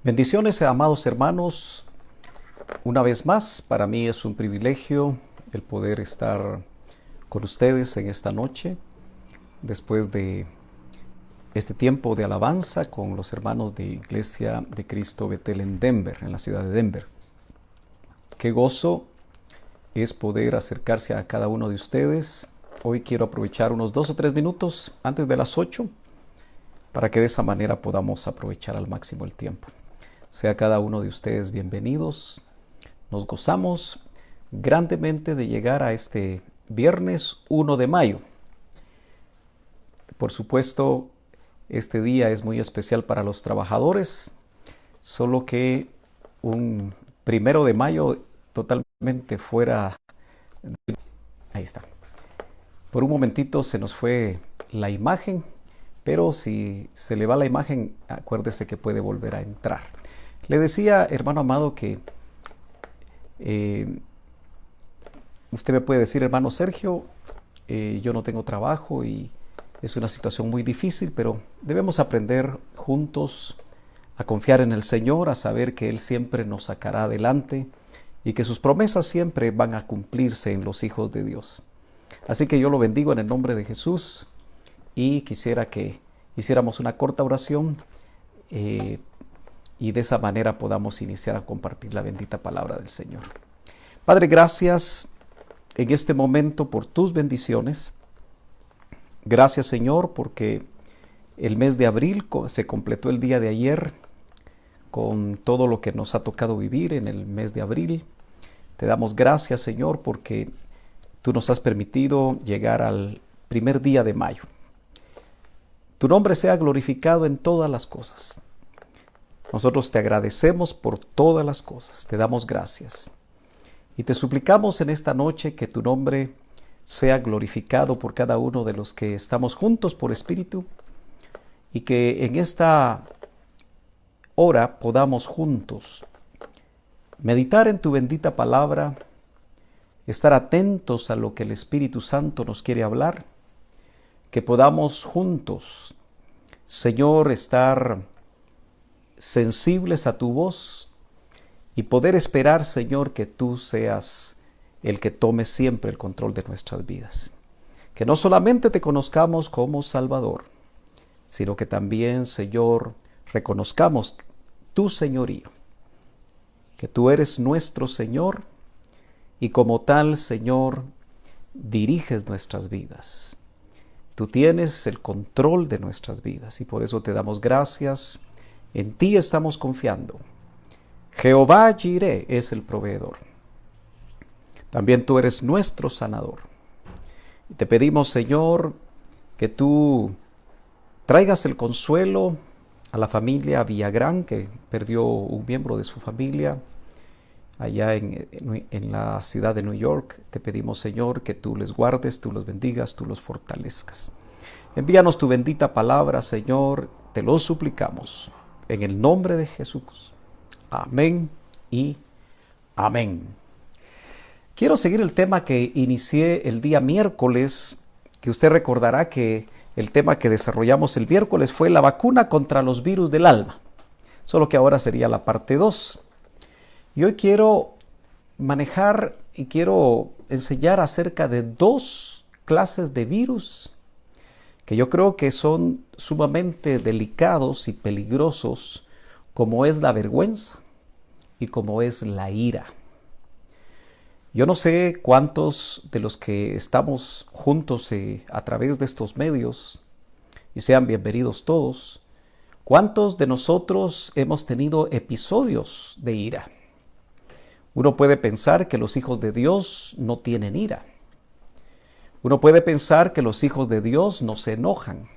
Bendiciones, amados hermanos. Una vez más, para mí es un privilegio el poder estar con ustedes en esta noche, después de este tiempo de alabanza con los hermanos de Iglesia de Cristo Betel en Denver, en la ciudad de Denver. Qué gozo es poder acercarse a cada uno de ustedes. Hoy quiero aprovechar unos 2 o 3 minutos antes de las 8 para que de esa manera podamos aprovechar al máximo el tiempo. Sea cada uno de ustedes bienvenidos. Nos gozamos grandemente de llegar a este viernes 1 de mayo. Por supuesto, este día es muy especial para los trabajadores, solo que un 1 de mayo totalmente fuera. Ahí está. Por un momentito se nos fue la imagen, pero si se le va la imagen, acuérdese que puede volver a entrar. Le decía, hermano amado, que usted me puede decir, hermano Sergio, yo no tengo trabajo y es una situación muy difícil, pero debemos aprender juntos a confiar en el Señor, a saber que Él siempre nos sacará adelante y que sus promesas siempre van a cumplirse en los hijos de Dios. Así que yo lo bendigo en el nombre de Jesús y quisiera que hiciéramos una corta oración y de esa manera podamos iniciar a compartir la bendita palabra del Señor. Padre, gracias en este momento por tus bendiciones. Gracias, Señor, porque el mes de abril se completó el día de ayer con todo lo que nos ha tocado vivir en el mes de abril. Te damos gracias, Señor, porque tú nos has permitido llegar al primer día de mayo. Tu nombre sea glorificado en todas las cosas. Nosotros te agradecemos por todas las cosas, te damos gracias. Y te suplicamos en esta noche que tu nombre sea glorificado por cada uno de los que estamos juntos por espíritu y que en esta hora podamos juntos meditar en tu bendita palabra, estar atentos a lo que el Espíritu Santo nos quiere hablar, que podamos juntos, Señor, estar sensibles a tu voz y poder esperar, Señor, que tú seas el que tome siempre el control de nuestras vidas. Que no solamente te conozcamos como Salvador, sino que también, Señor, reconozcamos tu señorío, que tú eres nuestro Señor y como tal, Señor, diriges nuestras vidas. Tú tienes el control de nuestras vidas y por eso te damos gracias. En ti estamos confiando. Jehová Jireh es el proveedor. También tú eres nuestro sanador. Y te pedimos, Señor, que tú traigas el consuelo a la familia Villagrán, que perdió un miembro de su familia allá en la ciudad de New York. Te pedimos, Señor, que tú les guardes, tú los bendigas, tú los fortalezcas. Envíanos tu bendita palabra, Señor, te lo suplicamos. En el nombre de Jesús. Amén y amén. Quiero seguir el tema que inicié el día miércoles, que usted recordará que el tema que desarrollamos el miércoles fue la vacuna contra los virus del alma. Solo que ahora sería la parte 2. Y hoy quiero manejar y quiero enseñar acerca de 2 clases de virus que yo creo que son sumamente delicados y peligrosos, como es la vergüenza y como es la ira. Yo no sé cuántos de los que estamos juntos a través de estos medios, y sean bienvenidos todos, cuántos de nosotros hemos tenido episodios de ira. Uno puede pensar que los hijos de Dios no tienen ira. Uno puede pensar que los hijos de Dios no se enojan.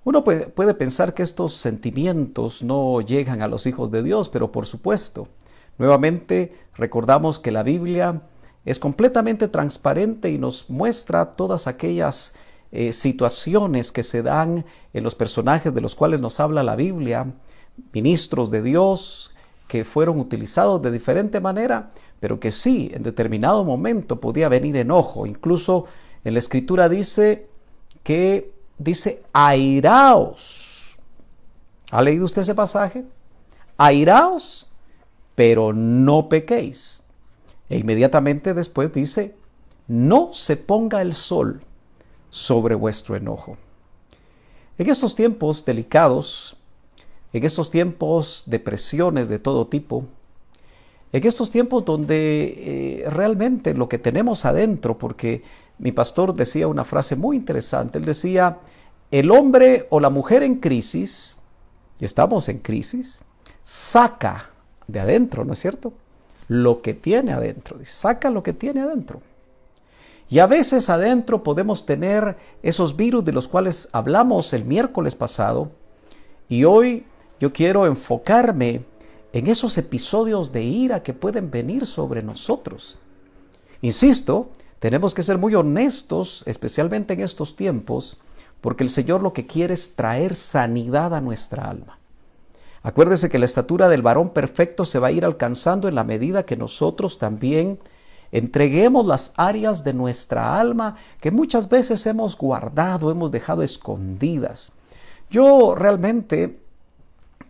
Uno puede pensar que estos sentimientos no llegan a los hijos de Dios, pero por supuesto, nuevamente recordamos que la Biblia es completamente transparente y nos muestra todas aquellas situaciones que se dan en los personajes de los cuales nos habla la Biblia, ministros de Dios que fueron utilizados de diferente manera, pero que sí, en determinado momento podía venir enojo. Incluso en la Escritura dice airaos. ¿Ha leído usted ese pasaje? airaos, pero no pequéis. E inmediatamente después dice, no se ponga el sol sobre vuestro enojo. En estos tiempos delicados, en estos tiempos de presiones de todo tipo, en estos tiempos donde realmente lo que tenemos adentro, porque mi pastor decía una frase muy interesante, él decía, el hombre o la mujer en crisis, y estamos en crisis, saca de adentro, ¿no es cierto? Lo que tiene adentro, saca lo que tiene adentro. Y a veces adentro podemos tener esos virus de los cuales hablamos el miércoles pasado, y hoy yo quiero enfocarme en esos episodios de ira que pueden venir sobre nosotros. Insisto, tenemos que ser muy honestos, especialmente en estos tiempos, porque el Señor lo que quiere es traer sanidad a nuestra alma. Acuérdese que la estatura del varón perfecto se va a ir alcanzando en la medida que nosotros también entreguemos las áreas de nuestra alma que muchas veces hemos guardado, hemos dejado escondidas. Yo realmente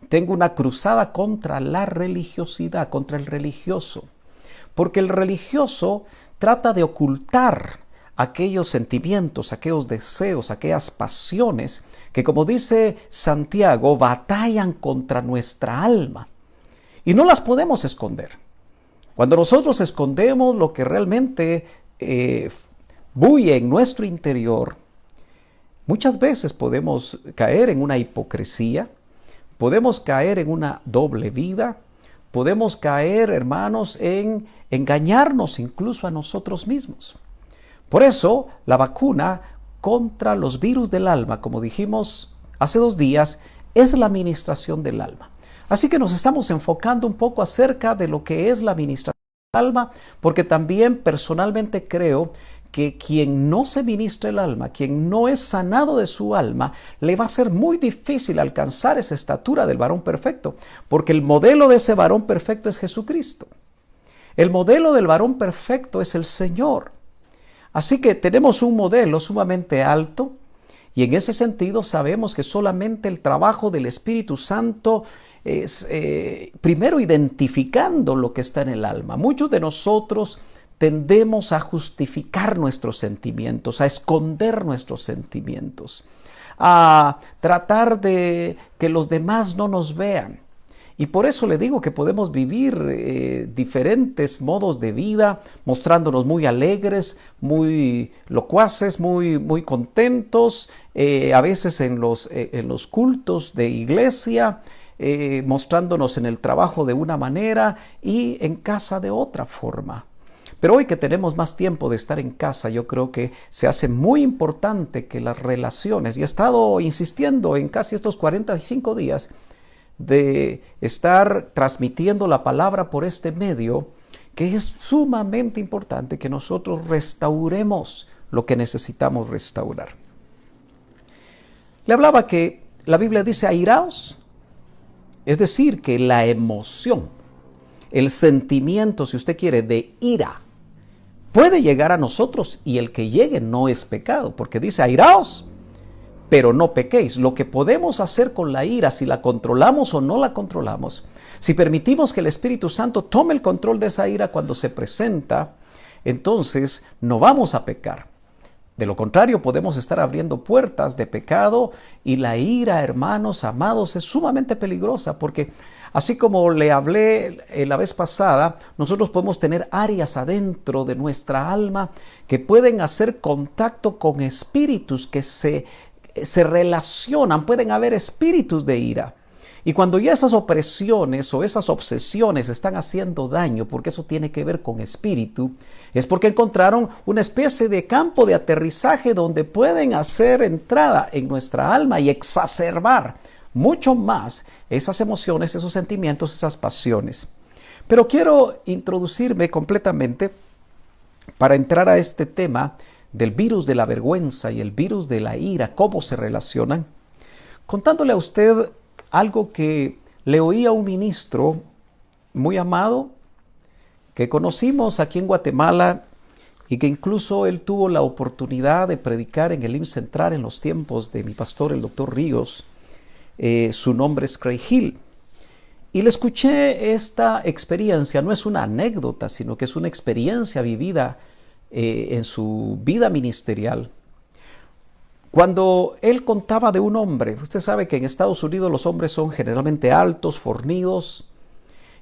tengo una cruzada contra la religiosidad, contra el religioso, porque el religioso trata de ocultar aquellos sentimientos, aquellos deseos, aquellas pasiones que, como dice Santiago, batallan contra nuestra alma y no las podemos esconder. Cuando nosotros escondemos lo que realmente bulle en nuestro interior, muchas veces podemos caer en una hipocresía, podemos caer en una doble vida, podemos caer, hermanos, en engañarnos incluso a nosotros mismos. Por eso, la vacuna contra los virus del alma, como dijimos hace 2 días, es la ministración del alma. Así que nos estamos enfocando un poco acerca de lo que es la ministración del alma, porque también personalmente creo que quien no se ministra el alma, quien no es sanado de su alma, le va a ser muy difícil alcanzar esa estatura del varón perfecto, porque el modelo de ese varón perfecto es Jesucristo. El modelo del varón perfecto es el Señor. Así que tenemos un modelo sumamente alto y en ese sentido sabemos que solamente el trabajo del Espíritu Santo es primero identificando lo que está en el alma. Muchos de nosotros tendemos a justificar nuestros sentimientos, a esconder nuestros sentimientos, a tratar de que los demás no nos vean. Y por eso le digo que podemos vivir diferentes modos de vida, mostrándonos muy alegres, muy locuaces, muy contentos, a veces en los cultos de iglesia, mostrándonos en el trabajo de una manera y en casa de otra forma. Pero hoy que tenemos más tiempo de estar en casa, yo creo que se hace muy importante que las relaciones, y he estado insistiendo en casi estos 45 días, de estar transmitiendo la palabra por este medio, que es sumamente importante que nosotros restauremos lo que necesitamos restaurar. Le hablaba que la Biblia dice airaos, es decir, que la emoción, el sentimiento, si usted quiere, de ira, puede llegar a nosotros y el que llegue no es pecado, porque dice airaos, pero no pequéis. Lo que podemos hacer con la ira, si la controlamos o no la controlamos, si permitimos que el Espíritu Santo tome el control de esa ira cuando se presenta, entonces no vamos a pecar. De lo contrario, podemos estar abriendo puertas de pecado y la ira, hermanos amados, es sumamente peligrosa porque así como le hablé la vez pasada, nosotros podemos tener áreas adentro de nuestra alma que pueden hacer contacto con espíritus que se relacionan, pueden haber espíritus de ira. Y cuando ya esas opresiones o esas obsesiones están haciendo daño, porque eso tiene que ver con espíritu, es porque encontraron una especie de campo de aterrizaje donde pueden hacer entrada en nuestra alma y exacerbar mucho más esas emociones, esos sentimientos, esas pasiones. Pero quiero introducirme completamente para entrar a este tema del virus de la vergüenza y el virus de la ira, cómo se relacionan, contándole a usted algo que le oí a un ministro muy amado que conocimos aquí en Guatemala y que incluso él tuvo la oportunidad de predicar en el IMSS Central en los tiempos de mi pastor, el doctor Ríos. Su nombre es Craig Hill. Y le escuché esta experiencia, no es una anécdota, sino que es una experiencia vivida en su vida ministerial. Cuando él contaba de un hombre, usted sabe que en Estados Unidos los hombres son generalmente altos, fornidos,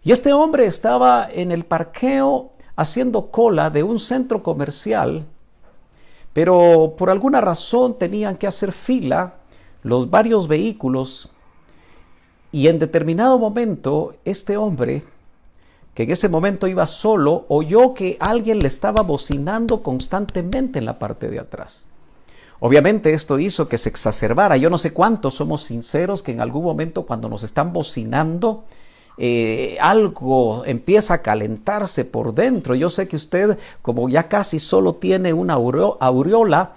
y este hombre estaba en el parqueo haciendo cola de un centro comercial, pero por alguna razón tenían que hacer fila los varios vehículos, y en determinado momento este hombre, que en ese momento iba solo, oyó que alguien le estaba bocinando constantemente en la parte de atrás. Obviamente esto hizo que se exacerbara. Yo no sé cuántos somos sinceros que en algún momento cuando nos están bocinando, algo empieza a calentarse por dentro. Yo sé que usted, como ya casi solo tiene una aureola,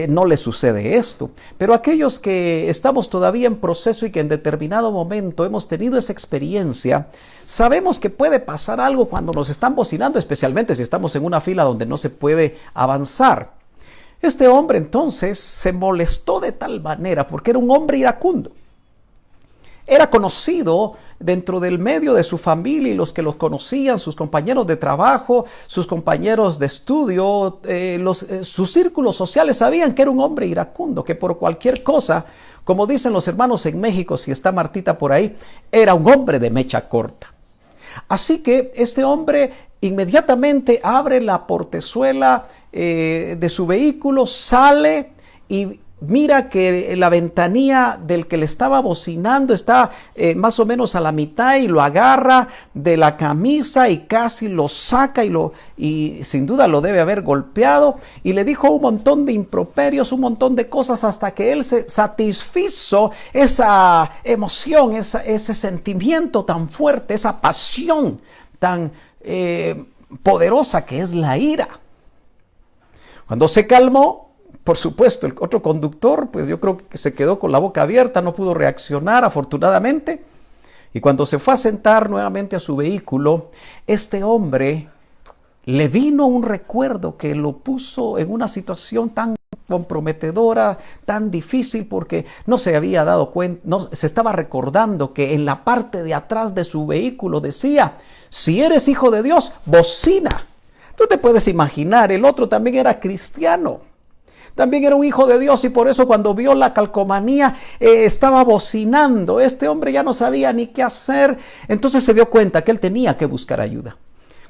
no le sucede esto. Pero aquellos que estamos todavía en proceso y que en determinado momento hemos tenido esa experiencia, sabemos que puede pasar algo cuando nos están bocinando, especialmente si estamos en una fila donde no se puede avanzar. Este hombre entonces se molestó de tal manera porque era un hombre iracundo. Era conocido dentro del medio de su familia y los que los conocían, sus compañeros de trabajo, sus compañeros de estudio, sus círculos sociales sabían que era un hombre iracundo, que por cualquier cosa, como dicen los hermanos en México, si está Martita por ahí, era un hombre de mecha corta. Así que este hombre inmediatamente abre la portezuela de su vehículo, sale y mira que la ventanilla del que le estaba bocinando está más o menos a la mitad, y lo agarra de la camisa y casi lo saca y sin duda lo debe haber golpeado, y le dijo un montón de improperios, un montón de cosas, hasta que él se satisfizo esa emoción, ese sentimiento tan fuerte, esa pasión tan poderosa que es la ira. Cuando se calmó, por supuesto, el otro conductor, pues yo creo que se quedó con la boca abierta, no pudo reaccionar afortunadamente. Y cuando se fue a sentar nuevamente a su vehículo, este hombre le vino un recuerdo que lo puso en una situación tan comprometedora, tan difícil, porque no se había dado cuenta, no se estaba recordando que en la parte de atrás de su vehículo decía: si eres hijo de Dios, bocina. Tú te puedes imaginar, el otro también era cristiano, también era un hijo de Dios, y por eso cuando vio la calcomanía estaba bocinando. Este hombre ya no sabía ni qué hacer, entonces se dio cuenta que él tenía que buscar ayuda.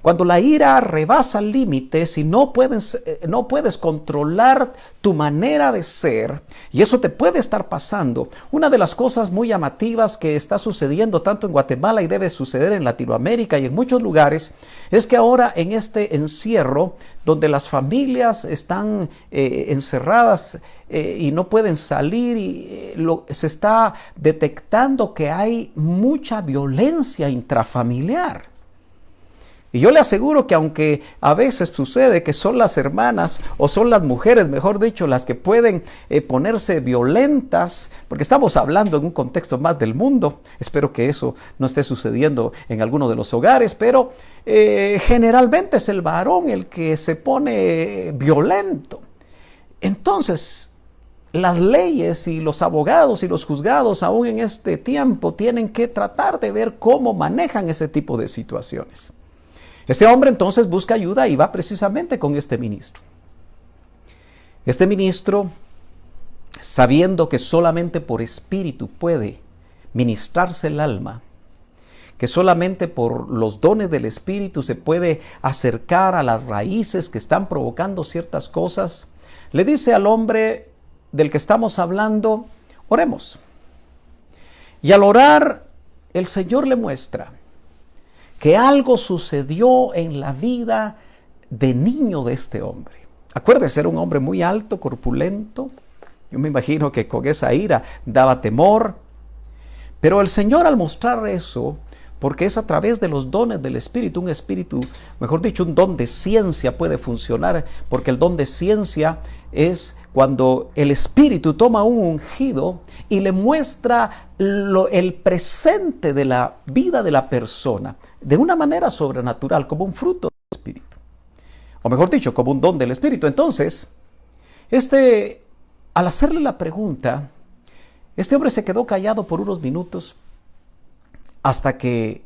Cuando la ira rebasa límites y no puedes controlar tu manera de ser, y eso te puede estar pasando, una de las cosas muy llamativas que está sucediendo tanto en Guatemala y debe suceder en Latinoamérica y en muchos lugares, es que ahora en este encierro, donde las familias están encerradas y no pueden salir, y se está detectando que hay mucha violencia intrafamiliar. Y yo le aseguro que aunque a veces sucede que son las hermanas o son las mujeres, mejor dicho, las que pueden ponerse violentas, porque estamos hablando en un contexto más del mundo, espero que eso no esté sucediendo en alguno de los hogares, pero generalmente es el varón el que se pone violento. Entonces, las leyes y los abogados y los juzgados aún en este tiempo tienen que tratar de ver cómo manejan ese tipo de situaciones. Este hombre entonces busca ayuda y va precisamente con este ministro. Este ministro, sabiendo que solamente por espíritu puede ministrarse el alma, que solamente por los dones del espíritu se puede acercar a las raíces que están provocando ciertas cosas, le dice al hombre del que estamos hablando: oremos. Y al orar, el Señor le muestra que algo sucedió en la vida de niño de este hombre. Acuérdese, era un hombre muy alto, corpulento. Yo me imagino que con esa ira daba temor. Pero el Señor, al mostrar eso, porque es a través de los dones del Espíritu, un espíritu, mejor dicho, un don de ciencia puede funcionar, porque el don de ciencia es cuando el Espíritu toma un ungido y le muestra el presente de la vida de la persona de una manera sobrenatural, como un fruto del Espíritu, o mejor dicho, como un don del Espíritu. Entonces, al hacerle la pregunta, este hombre se quedó callado por unos minutos hasta que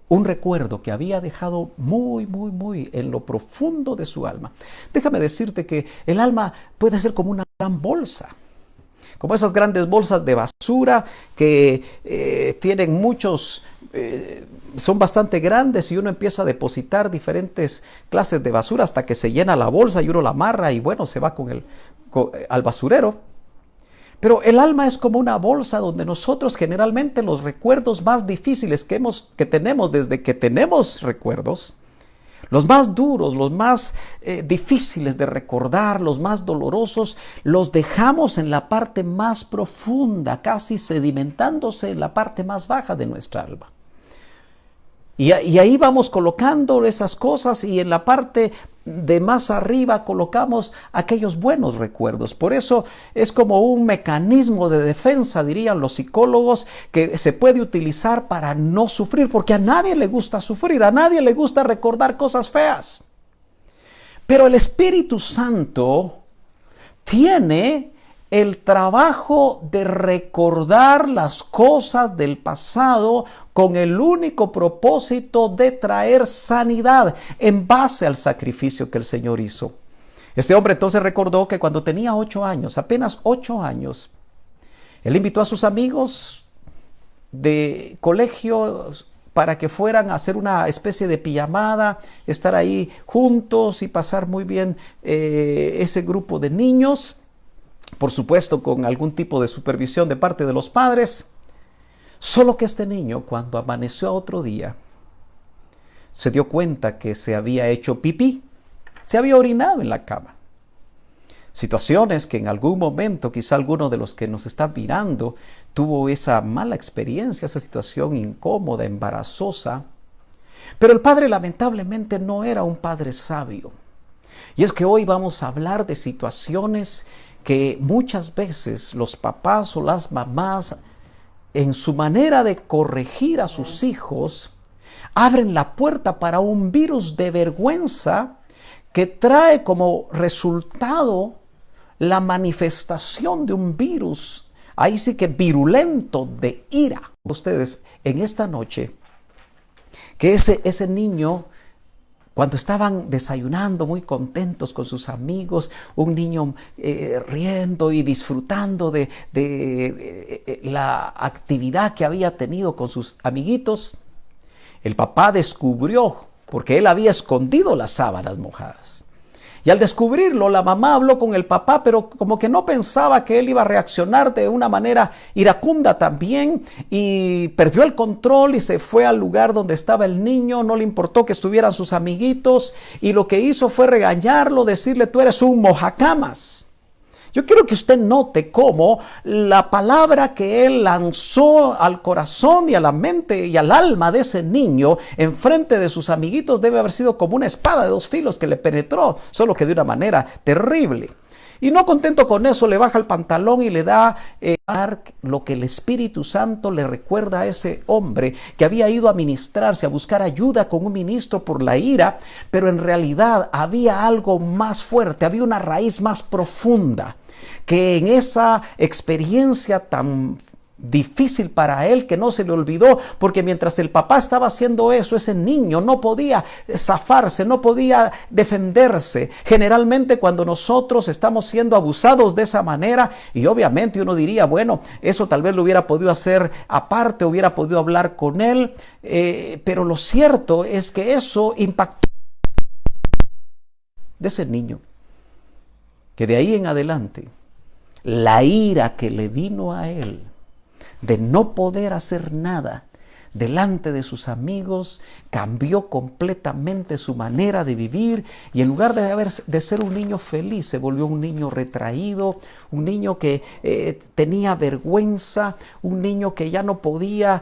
un recuerdo que había dejado muy en lo profundo de su alma. Déjame decirte que el alma puede ser como una gran bolsa, como esas grandes bolsas de basura que tienen muchos, son bastante grandes, y uno empieza a depositar diferentes clases de basura hasta que se llena la bolsa y uno la amarra y bueno, se va al basurero. Pero el alma es como una bolsa donde nosotros generalmente los recuerdos más difíciles que tenemos desde que tenemos recuerdos, los más duros, los más difíciles de recordar, los más dolorosos, los dejamos en la parte más profunda, casi sedimentándose en la parte más baja de nuestra alma. Y ahí vamos colocando esas cosas, y en la parte de más arriba colocamos aquellos buenos recuerdos. Por eso es como un mecanismo de defensa, dirían los psicólogos, que se puede utilizar para no sufrir, porque a nadie le gusta sufrir, a nadie le gusta recordar cosas feas. Pero el Espíritu Santo tiene el trabajo de recordar las cosas del pasado con el único propósito de traer sanidad en base al sacrificio que el Señor hizo. Este hombre entonces recordó que cuando tenía 8 años, apenas 8 años, él invitó a sus amigos de colegio para que fueran a hacer una especie de pijamada, estar ahí juntos y pasar muy bien ese grupo de niños. Por supuesto, con algún tipo de supervisión de parte de los padres. Solo que este niño, cuando amaneció a otro día, se dio cuenta que se había hecho pipí, se había orinado en la cama. Situaciones que en algún momento, quizá alguno de los que nos está mirando, tuvo esa mala experiencia, esa situación incómoda, embarazosa. Pero el padre lamentablemente no era un padre sabio. Y es que hoy vamos a hablar de situaciones que muchas veces los papás o las mamás, en su manera de corregir a sus hijos, abren la puerta para un virus de vergüenza que trae como resultado la manifestación de un virus, ahí sí que virulento, de ira. Ustedes, en esta noche, que ese niño, cuando estaban desayunando muy contentos con sus amigos, un niño riendo y disfrutando de la actividad que había tenido con sus amiguitos, el papá descubrió, porque él había escondido las sábanas mojadas. Y al descubrirlo, la mamá habló con el papá, pero como que no pensaba que él iba a reaccionar de una manera iracunda también, y perdió el control y se fue al lugar donde estaba el niño. No le importó que estuvieran sus amiguitos, y lo que hizo fue regañarlo, decirle: tú eres un mojacamas. Yo quiero que usted note cómo la palabra que él lanzó al corazón y a la mente y al alma de ese niño en frente de sus amiguitos debe haber sido como una espada de 2 filos que le penetró, solo que de una manera terrible. Y no contento con eso, le baja el pantalón y le da lo que el Espíritu Santo le recuerda a ese hombre que había ido a ministrarse, a buscar ayuda con un ministro por la ira, pero en realidad había algo más fuerte, había una raíz más profunda, que en esa experiencia tan difícil para él, que no se le olvidó, porque mientras el papá estaba haciendo eso, ese niño no podía zafarse, no podía defenderse. Generalmente cuando nosotros estamos siendo abusados de esa manera, y obviamente uno diría, bueno, eso tal vez lo hubiera podido hacer aparte, hubiera podido hablar con él, pero lo cierto es que eso impactó de ese niño, que de ahí en adelante la ira que le vino a él de no poder hacer nada delante de sus amigos cambió completamente su manera de vivir, y en lugar de ser un niño feliz, se volvió un niño retraído, un niño que tenía vergüenza, un niño que ya no podía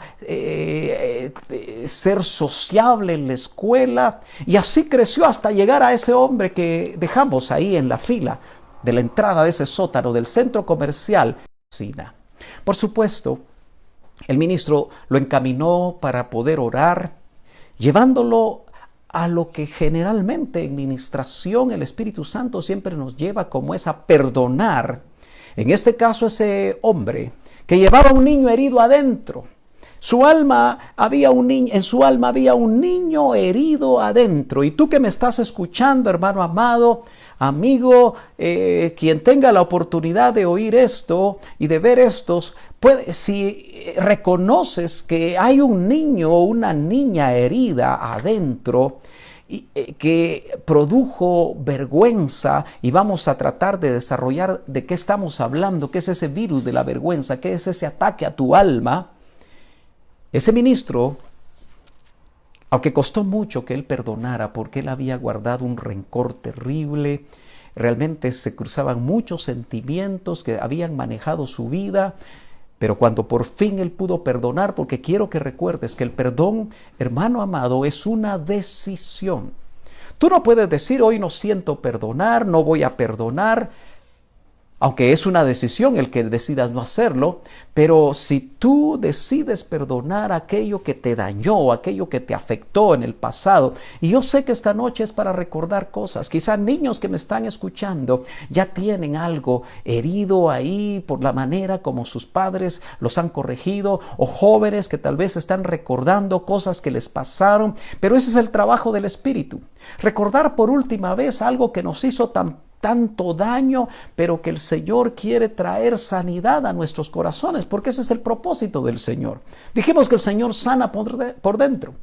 ser sociable en la escuela, y así creció hasta llegar a ese hombre que dejamos ahí en la fila de la entrada de ese sótano del centro comercial. Por supuesto, el ministro lo encaminó para poder orar, llevándolo a lo que generalmente en ministración el Espíritu Santo siempre nos lleva, como es a perdonar. En este caso, ese hombre que llevaba un niño herido adentro, En su alma había un niño herido adentro. Y tú que me estás escuchando, hermano amado, amigo, quien tenga la oportunidad de oír esto y de ver estos, si reconoces que hay un niño o una niña herida adentro, que produjo vergüenza, y vamos a tratar de desarrollar de qué estamos hablando, qué es ese virus de la vergüenza, qué es ese ataque a tu alma. Ese ministro, aunque costó mucho que él perdonara porque él había guardado un rencor terrible, realmente se cruzaban muchos sentimientos que habían manejado su vida, pero cuando por fin él pudo perdonar, porque quiero que recuerdes que el perdón, hermano amado, es una decisión. Tú no puedes decir hoy no siento perdonar, no voy a perdonar, aunque es una decisión el que decidas no hacerlo, pero si tú decides perdonar aquello que te dañó, aquello que te afectó en el pasado, y yo sé que esta noche es para recordar cosas, quizás niños que me están escuchando ya tienen algo herido ahí por la manera como sus padres los han corregido, o jóvenes que tal vez están recordando cosas que les pasaron, pero ese es el trabajo del Espíritu. Recordar por última vez algo que nos hizo tanto daño, pero que el Señor quiere traer sanidad a nuestros corazones, porque ese es el propósito del Señor. Dijimos que el Señor sana por dentro.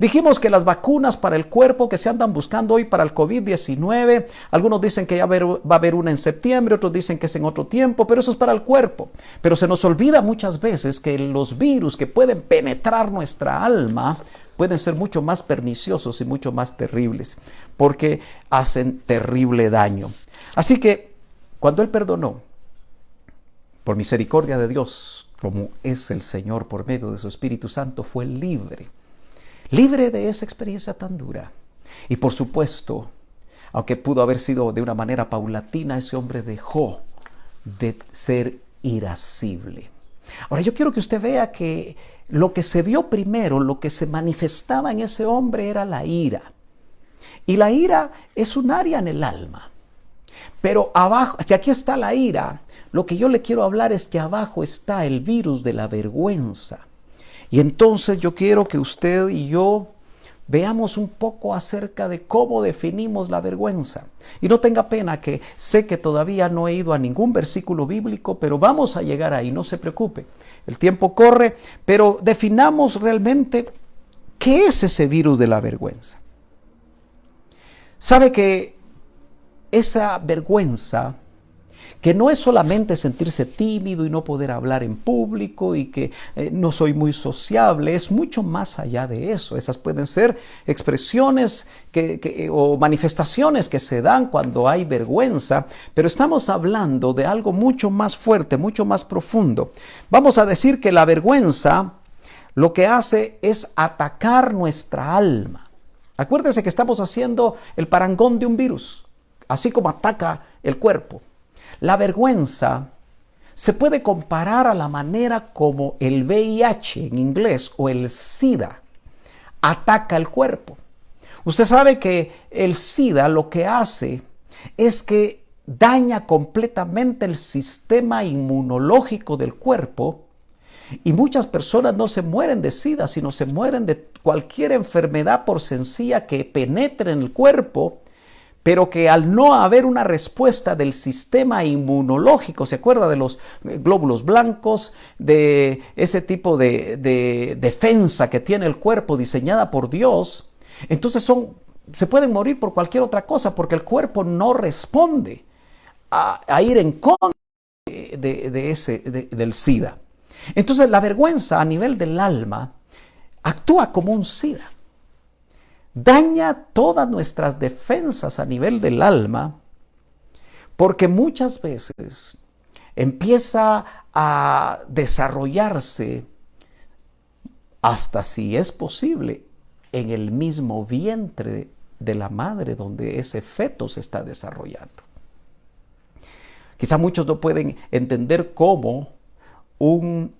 Dijimos que las vacunas para el cuerpo que se andan buscando hoy para el COVID-19, algunos dicen que ya va a haber una en septiembre, otros dicen que es en otro tiempo, pero eso es para el cuerpo. Pero se nos olvida muchas veces que los virus que pueden penetrar nuestra alma pueden ser mucho más perniciosos y mucho más terribles, porque hacen terrible daño. Así que cuando él perdonó, por misericordia de Dios, como es el Señor por medio de su Espíritu Santo, fue libre de esa experiencia tan dura. Y por supuesto, aunque pudo haber sido de una manera paulatina, ese hombre dejó de ser irascible. Ahora yo quiero que usted vea que lo que se vio primero, lo que se manifestaba en ese hombre era la ira. Y la ira es un área en el alma. Pero abajo, si aquí está la ira, lo que yo le quiero hablar es que abajo está el virus de la vergüenza. Y entonces yo quiero que usted y yo veamos un poco acerca de cómo definimos la vergüenza. Y no tenga pena, que sé que todavía no he ido a ningún versículo bíblico, pero vamos a llegar ahí, no se preocupe. El tiempo corre, pero definamos realmente qué es ese virus de la vergüenza. Sabe que esa vergüenza, que no es solamente sentirse tímido y no poder hablar en público y que no soy muy sociable, es mucho más allá de eso. Esas pueden ser expresiones o manifestaciones que se dan cuando hay vergüenza, pero estamos hablando de algo mucho más fuerte, mucho más profundo. Vamos a decir que la vergüenza lo que hace es atacar nuestra alma. Acuérdese que estamos haciendo el parangón de un virus, así como ataca el cuerpo. La vergüenza se puede comparar a la manera como el VIH en inglés o el SIDA ataca el cuerpo. Usted sabe que el SIDA lo que hace es que daña completamente el sistema inmunológico del cuerpo, y muchas personas no se mueren de SIDA, sino se mueren de cualquier enfermedad, por sencilla que penetre en el cuerpo, pero que al no haber una respuesta del sistema inmunológico, ¿se acuerda de los glóbulos blancos, de ese tipo de defensa que tiene el cuerpo diseñada por Dios? Entonces se pueden morir por cualquier otra cosa, porque el cuerpo no responde a ir en contra del SIDA. Entonces la vergüenza a nivel del alma actúa como un SIDA. Daña todas nuestras defensas a nivel del alma, porque muchas veces empieza a desarrollarse, hasta si es posible, en el mismo vientre de la madre donde ese feto se está desarrollando. Quizá muchos no pueden entender cómo un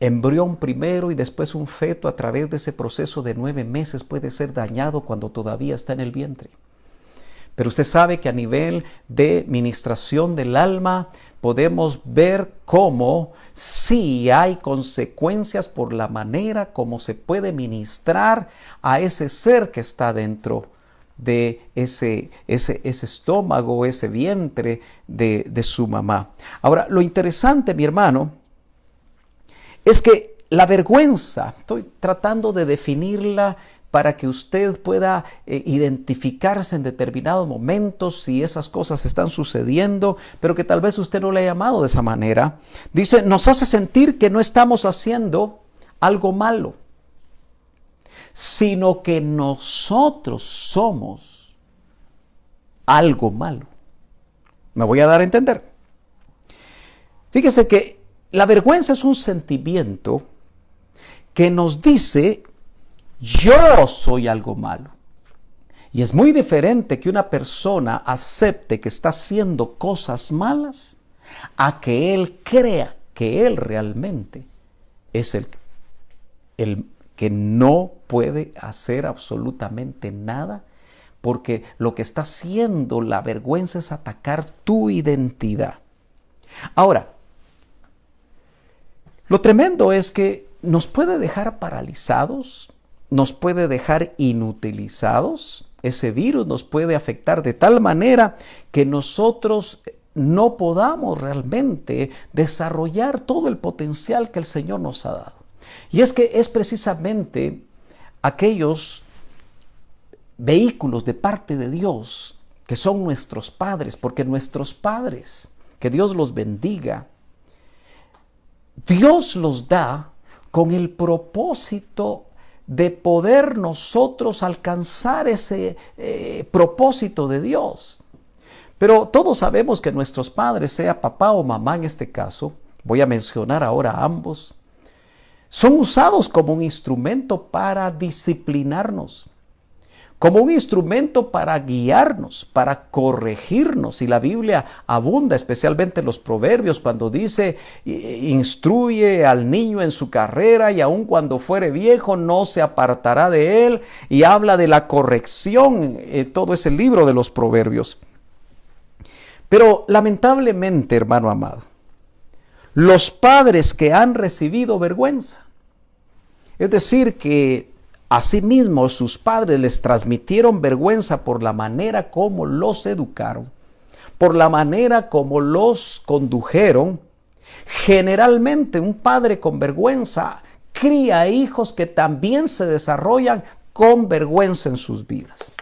embrión primero y después un feto, a través de ese proceso de 9 meses, puede ser dañado cuando todavía está en el vientre. Pero usted sabe que a nivel de ministración del alma podemos ver cómo sí hay consecuencias por la manera como se puede ministrar a ese ser que está dentro de ese estómago, ese vientre de su mamá. Ahora, lo interesante, mi hermano, es que la vergüenza, estoy tratando de definirla para que usted pueda identificarse en determinados momentos si esas cosas están sucediendo, pero que tal vez usted no le haya llamado de esa manera. Dice, nos hace sentir que no estamos haciendo algo malo, sino que nosotros somos algo malo. Me voy a dar a entender. Fíjese que la vergüenza es un sentimiento que nos dice, yo soy algo malo. Y es muy diferente que una persona acepte que está haciendo cosas malas a que él crea que él realmente es el que no puede hacer absolutamente nada, porque lo que está haciendo la vergüenza es atacar tu identidad. Ahora, lo tremendo es que nos puede dejar paralizados, nos puede dejar inutilizados. Ese virus nos puede afectar de tal manera que nosotros no podamos realmente desarrollar todo el potencial que el Señor nos ha dado. Y es que es precisamente aquellos vehículos de parte de Dios que son nuestros padres, porque nuestros padres, que Dios los bendiga, Dios los da con el propósito de poder nosotros alcanzar ese propósito de Dios. Pero todos sabemos que nuestros padres, sea papá o mamá en este caso, voy a mencionar ahora a ambos, son usados como un instrumento para disciplinarnos, como un instrumento para guiarnos, para corregirnos. Y la Biblia abunda, especialmente en los Proverbios, cuando dice, instruye al niño en su carrera y aun cuando fuere viejo no se apartará de él. Y habla de la corrección, todo ese libro de los Proverbios. Pero lamentablemente, hermano amado, los padres que han recibido vergüenza, es decir, que asimismo sus padres les transmitieron vergüenza por la manera como los educaron, por la manera como los condujeron. Generalmente un padre con vergüenza cría hijos que también se desarrollan con vergüenza en sus vidas.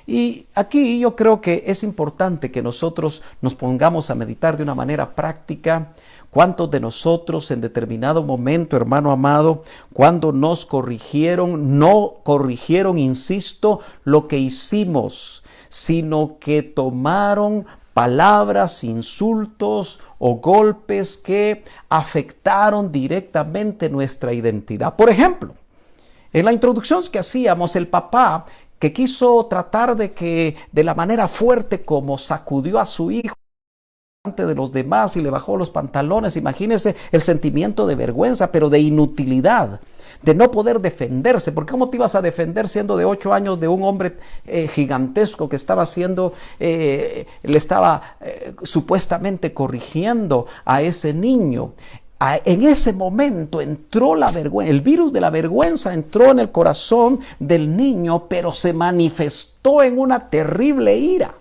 Y aquí yo creo que es importante que nosotros nos pongamos a meditar de una manera práctica. ¿Cuántos de nosotros en determinado momento, hermano amado, cuando nos corrigieron, no corrigieron, insisto, lo que hicimos, sino que tomaron palabras, insultos o golpes que afectaron directamente nuestra identidad? Por ejemplo, en la introducción que hacíamos, el papá que quiso tratar de la manera fuerte como sacudió a su hijo delante de los demás y le bajó los pantalones. Imagínese el sentimiento de vergüenza, pero de inutilidad, de no poder defenderse. ¿Por qué cómo te ibas a defender siendo de 8 años de un hombre gigantesco que estaba haciendo, le estaba supuestamente corrigiendo a ese niño? En ese momento entró la vergüenza, el virus de la vergüenza entró en el corazón del niño, pero se manifestó en una terrible ira.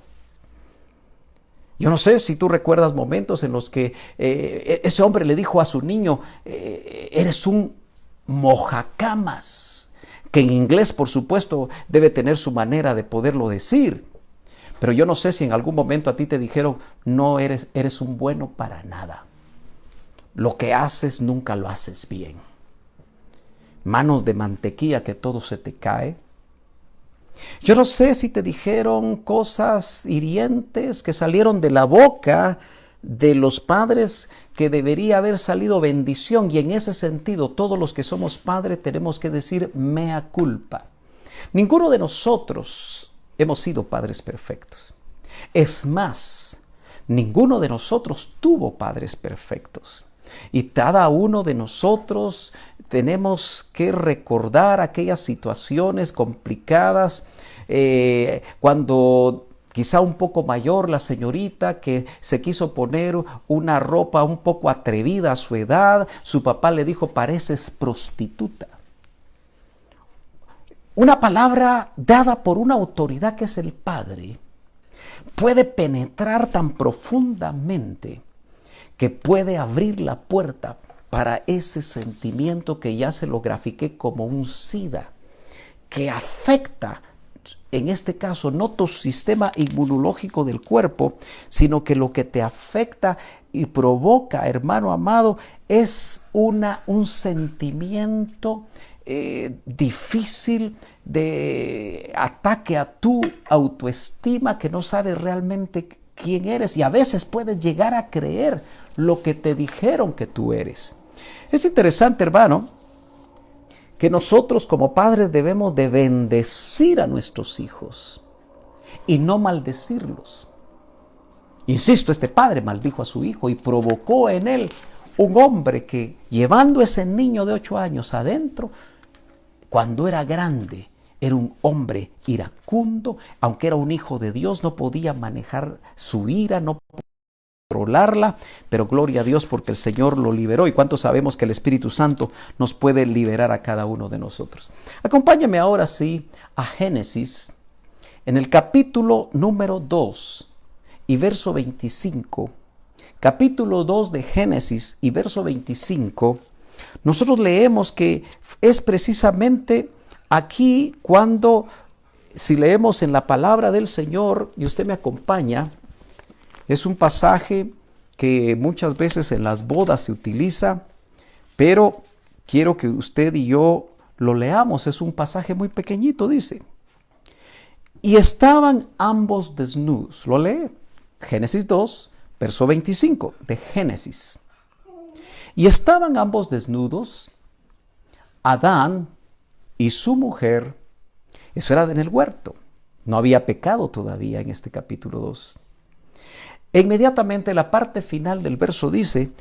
Yo no sé si tú recuerdas momentos en los que ese hombre le dijo a su niño, eres un mojacamas, que en inglés, por supuesto, debe tener su manera de poderlo decir. Pero yo no sé si en algún momento a ti te dijeron, no eres un bueno para nada. Lo que haces nunca lo haces bien. Manos de mantequilla que todo se te cae. Yo no sé si te dijeron cosas hirientes que salieron de la boca de los padres que debería haber salido bendición. Y en ese sentido, todos los que somos padres tenemos que decir mea culpa. Ninguno de nosotros hemos sido padres perfectos. Es más, ninguno de nosotros tuvo padres perfectos. Y cada uno de nosotros tenemos que recordar aquellas situaciones complicadas cuando quizá un poco mayor la señorita que se quiso poner una ropa un poco atrevida a su edad. Su papá le dijo, pareces prostituta. Una palabra dada por una autoridad que es el Padre puede penetrar tan profundamente que puede abrir la puerta para ese sentimiento que ya se lo grafiqué como un SIDA, que afecta, en este caso, no tu sistema inmunológico del cuerpo, sino que lo que te afecta y provoca, hermano amado, es un sentimiento difícil de ataque a tu autoestima, que no sabes realmente quién eres, y a veces puedes llegar a creer lo que te dijeron que tú eres. Es interesante, hermano, que nosotros como padres debemos de bendecir a nuestros hijos y no maldecirlos. Insisto, este padre maldijo a su hijo y provocó en él un hombre que, llevando ese niño de 8 años adentro, cuando era grande, era un hombre iracundo. Aunque era un hijo de Dios, no podía manejar su ira, no podía controlarla, pero gloria a Dios porque el Señor lo liberó. ¿Y cuántos sabemos que el Espíritu Santo nos puede liberar a cada uno de nosotros? Acompáñame ahora sí a Génesis, en el capítulo número 2 y verso 25. Capítulo 2 de Génesis y verso 25. Nosotros leemos que es precisamente aquí cuando, si leemos en la palabra del Señor, y usted me acompaña, es un pasaje que muchas veces en las bodas se utiliza, pero quiero que usted y yo lo leamos. Es un pasaje muy pequeñito, dice. Y estaban ambos desnudos. Lo lee. Génesis 2, verso 25 de Génesis. Y estaban ambos desnudos, Adán y su mujer. Eso era en el huerto. No había pecado todavía en este capítulo 2. E inmediatamente la parte final del verso dice,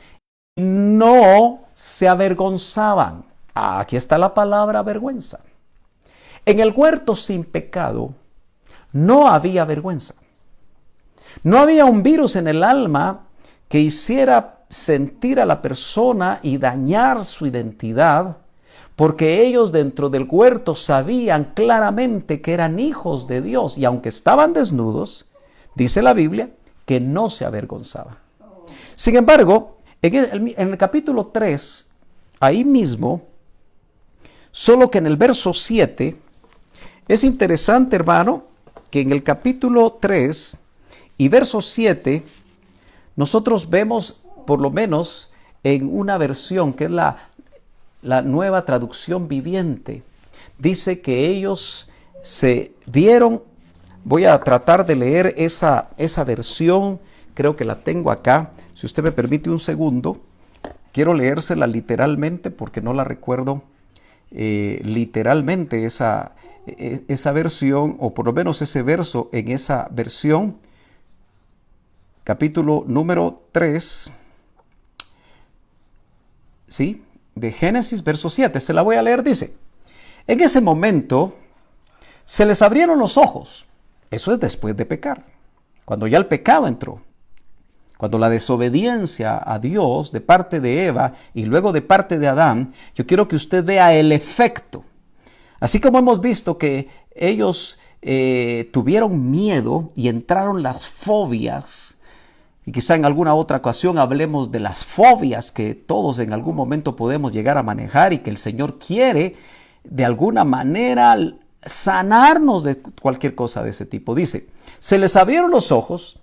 no se avergonzaban. Aquí está la palabra vergüenza. En el huerto sin pecado no había vergüenza. No había un virus en el alma que hiciera sentir a la persona y dañar su identidad, porque ellos dentro del huerto sabían claramente que eran hijos de Dios, y aunque estaban desnudos, dice la Biblia, que no se avergonzaban. Sin embargo, en el capítulo 3, ahí mismo, solo que en el verso 7, es interesante, hermano, que en el capítulo 3 y verso 7, nosotros vemos, por lo menos en una versión que es la nueva traducción viviente, dice que ellos se vieron. Voy a tratar de leer esa versión, creo que la tengo acá. Si usted me permite un segundo, quiero leérsela literalmente porque no la recuerdo literalmente esa versión, o por lo menos ese verso en esa versión. Capítulo número 3, ¿sí? De Génesis, verso 7. Se la voy a leer, dice. En ese momento se les abrieron los ojos. Eso es después de pecar. Cuando ya el pecado entró. Cuando la desobediencia a Dios de parte de Eva y luego de parte de Adán, yo quiero que usted vea el efecto. Así como hemos visto que ellos tuvieron miedo y entraron las fobias, y quizá en alguna otra ocasión hablemos de las fobias que todos en algún momento podemos llegar a manejar y que el Señor quiere de alguna manera sanarnos de cualquier cosa de ese tipo. Dice, se les abrieron los ojos,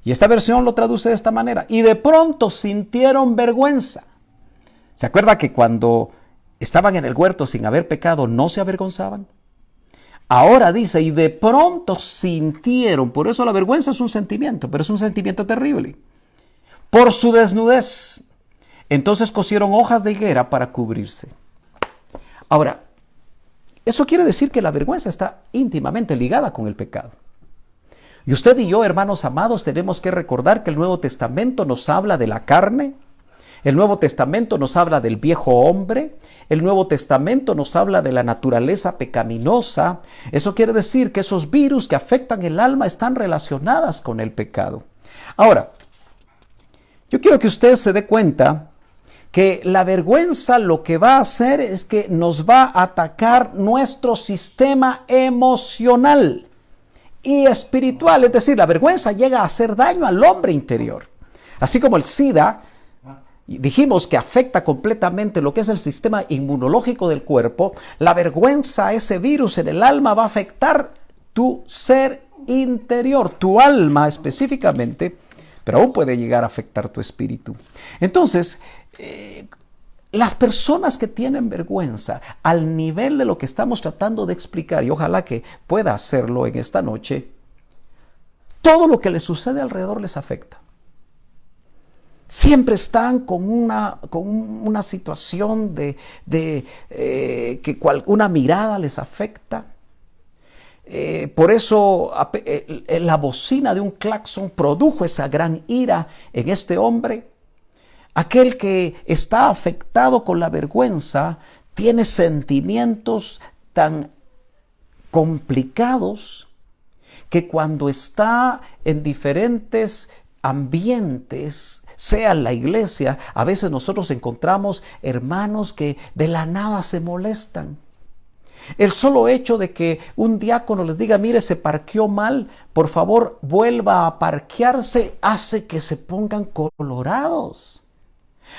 y esta versión lo traduce de esta manera, y de pronto sintieron vergüenza. ¿Se acuerda que cuando estaban en el huerto sin haber pecado no se avergonzaban? Ahora dice, y de pronto sintieron, por eso la vergüenza es un sentimiento, pero es un sentimiento terrible, por su desnudez. Entonces cosieron hojas de higuera para cubrirse. Ahora, eso quiere decir que la vergüenza está íntimamente ligada con el pecado. Y usted y yo, hermanos amados, tenemos que recordar que el Nuevo Testamento nos habla de la carne, El Nuevo Testamento nos habla del viejo hombre. El Nuevo Testamento nos habla de la naturaleza pecaminosa. Eso quiere decir que esos virus que afectan el alma están relacionadas con el pecado. Ahora, yo quiero que usted se dé cuenta que la vergüenza lo que va a hacer es que nos va a atacar nuestro sistema emocional y espiritual. Es decir, la vergüenza llega a hacer daño al hombre interior. Así como el SIDA, dijimos que afecta completamente lo que es el sistema inmunológico del cuerpo, la vergüenza, ese virus en el alma va a afectar tu ser interior, tu alma específicamente, pero aún puede llegar a afectar tu espíritu. Entonces, las personas que tienen vergüenza al nivel de lo que estamos tratando de explicar, y ojalá que pueda hacerlo en esta noche, todo lo que les sucede alrededor les afecta. Siempre están con una situación que una mirada les afecta. Por eso la bocina de un claxon produjo esa gran ira en este hombre. Aquel que está afectado con la vergüenza tiene sentimientos tan complicados que cuando está en diferentes ambientes, sea en la iglesia, a veces nosotros encontramos hermanos que de la nada se molestan. El solo hecho de que un diácono les diga, mire, se parqueó mal, por favor vuelva a parquearse, hace que se pongan colorados.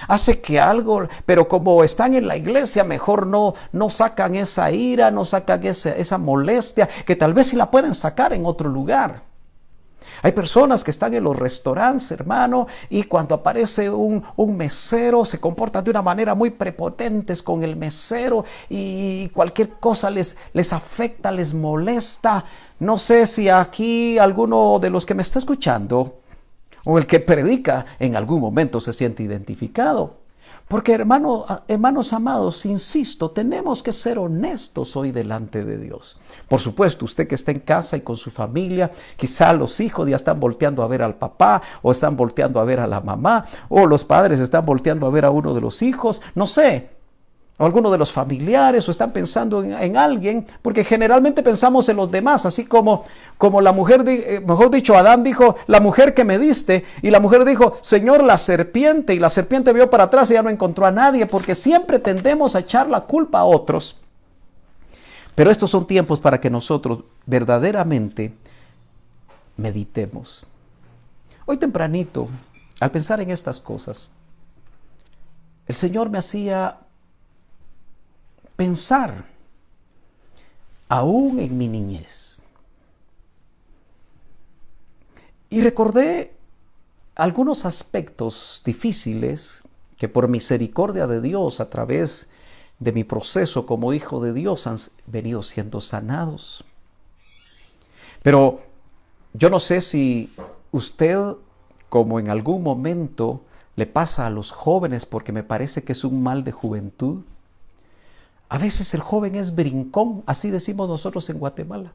Hace que algo, pero como están en la iglesia, mejor no sacan esa ira, no sacan esa molestia, que tal vez sí la pueden sacar en otro lugar. Hay personas que están en los restaurantes, hermano, y cuando aparece un mesero, se comportan de una manera muy prepotentes con el mesero y cualquier cosa les afecta, les molesta. No sé si aquí alguno de los que me está escuchando o el que predica en algún momento se siente identificado. Porque hermanos amados, insisto, tenemos que ser honestos hoy delante de Dios. Por supuesto, usted que está en casa y con su familia, quizá los hijos ya están volteando a ver al papá, o están volteando a ver a la mamá, o los padres están volteando a ver a uno de los hijos, no sé, o alguno de los familiares, o están pensando en alguien, porque generalmente pensamos en los demás, así como la mujer, mejor dicho, Adán dijo, la mujer que me diste, y la mujer dijo, Señor, la serpiente, y la serpiente vio para atrás y ya no encontró a nadie, porque siempre tendemos a echar la culpa a otros. Pero estos son tiempos para que nosotros verdaderamente meditemos. Hoy tempranito, al pensar en estas cosas, el Señor me hacía pensar aún en mi niñez. Y recordé algunos aspectos difíciles que por misericordia de Dios, a través de mi proceso como hijo de Dios, han venido siendo sanados. Pero yo no sé si usted, como en algún momento le pasa a los jóvenes, porque me parece que es un mal de juventud. A veces el joven es brincón, así decimos nosotros en Guatemala.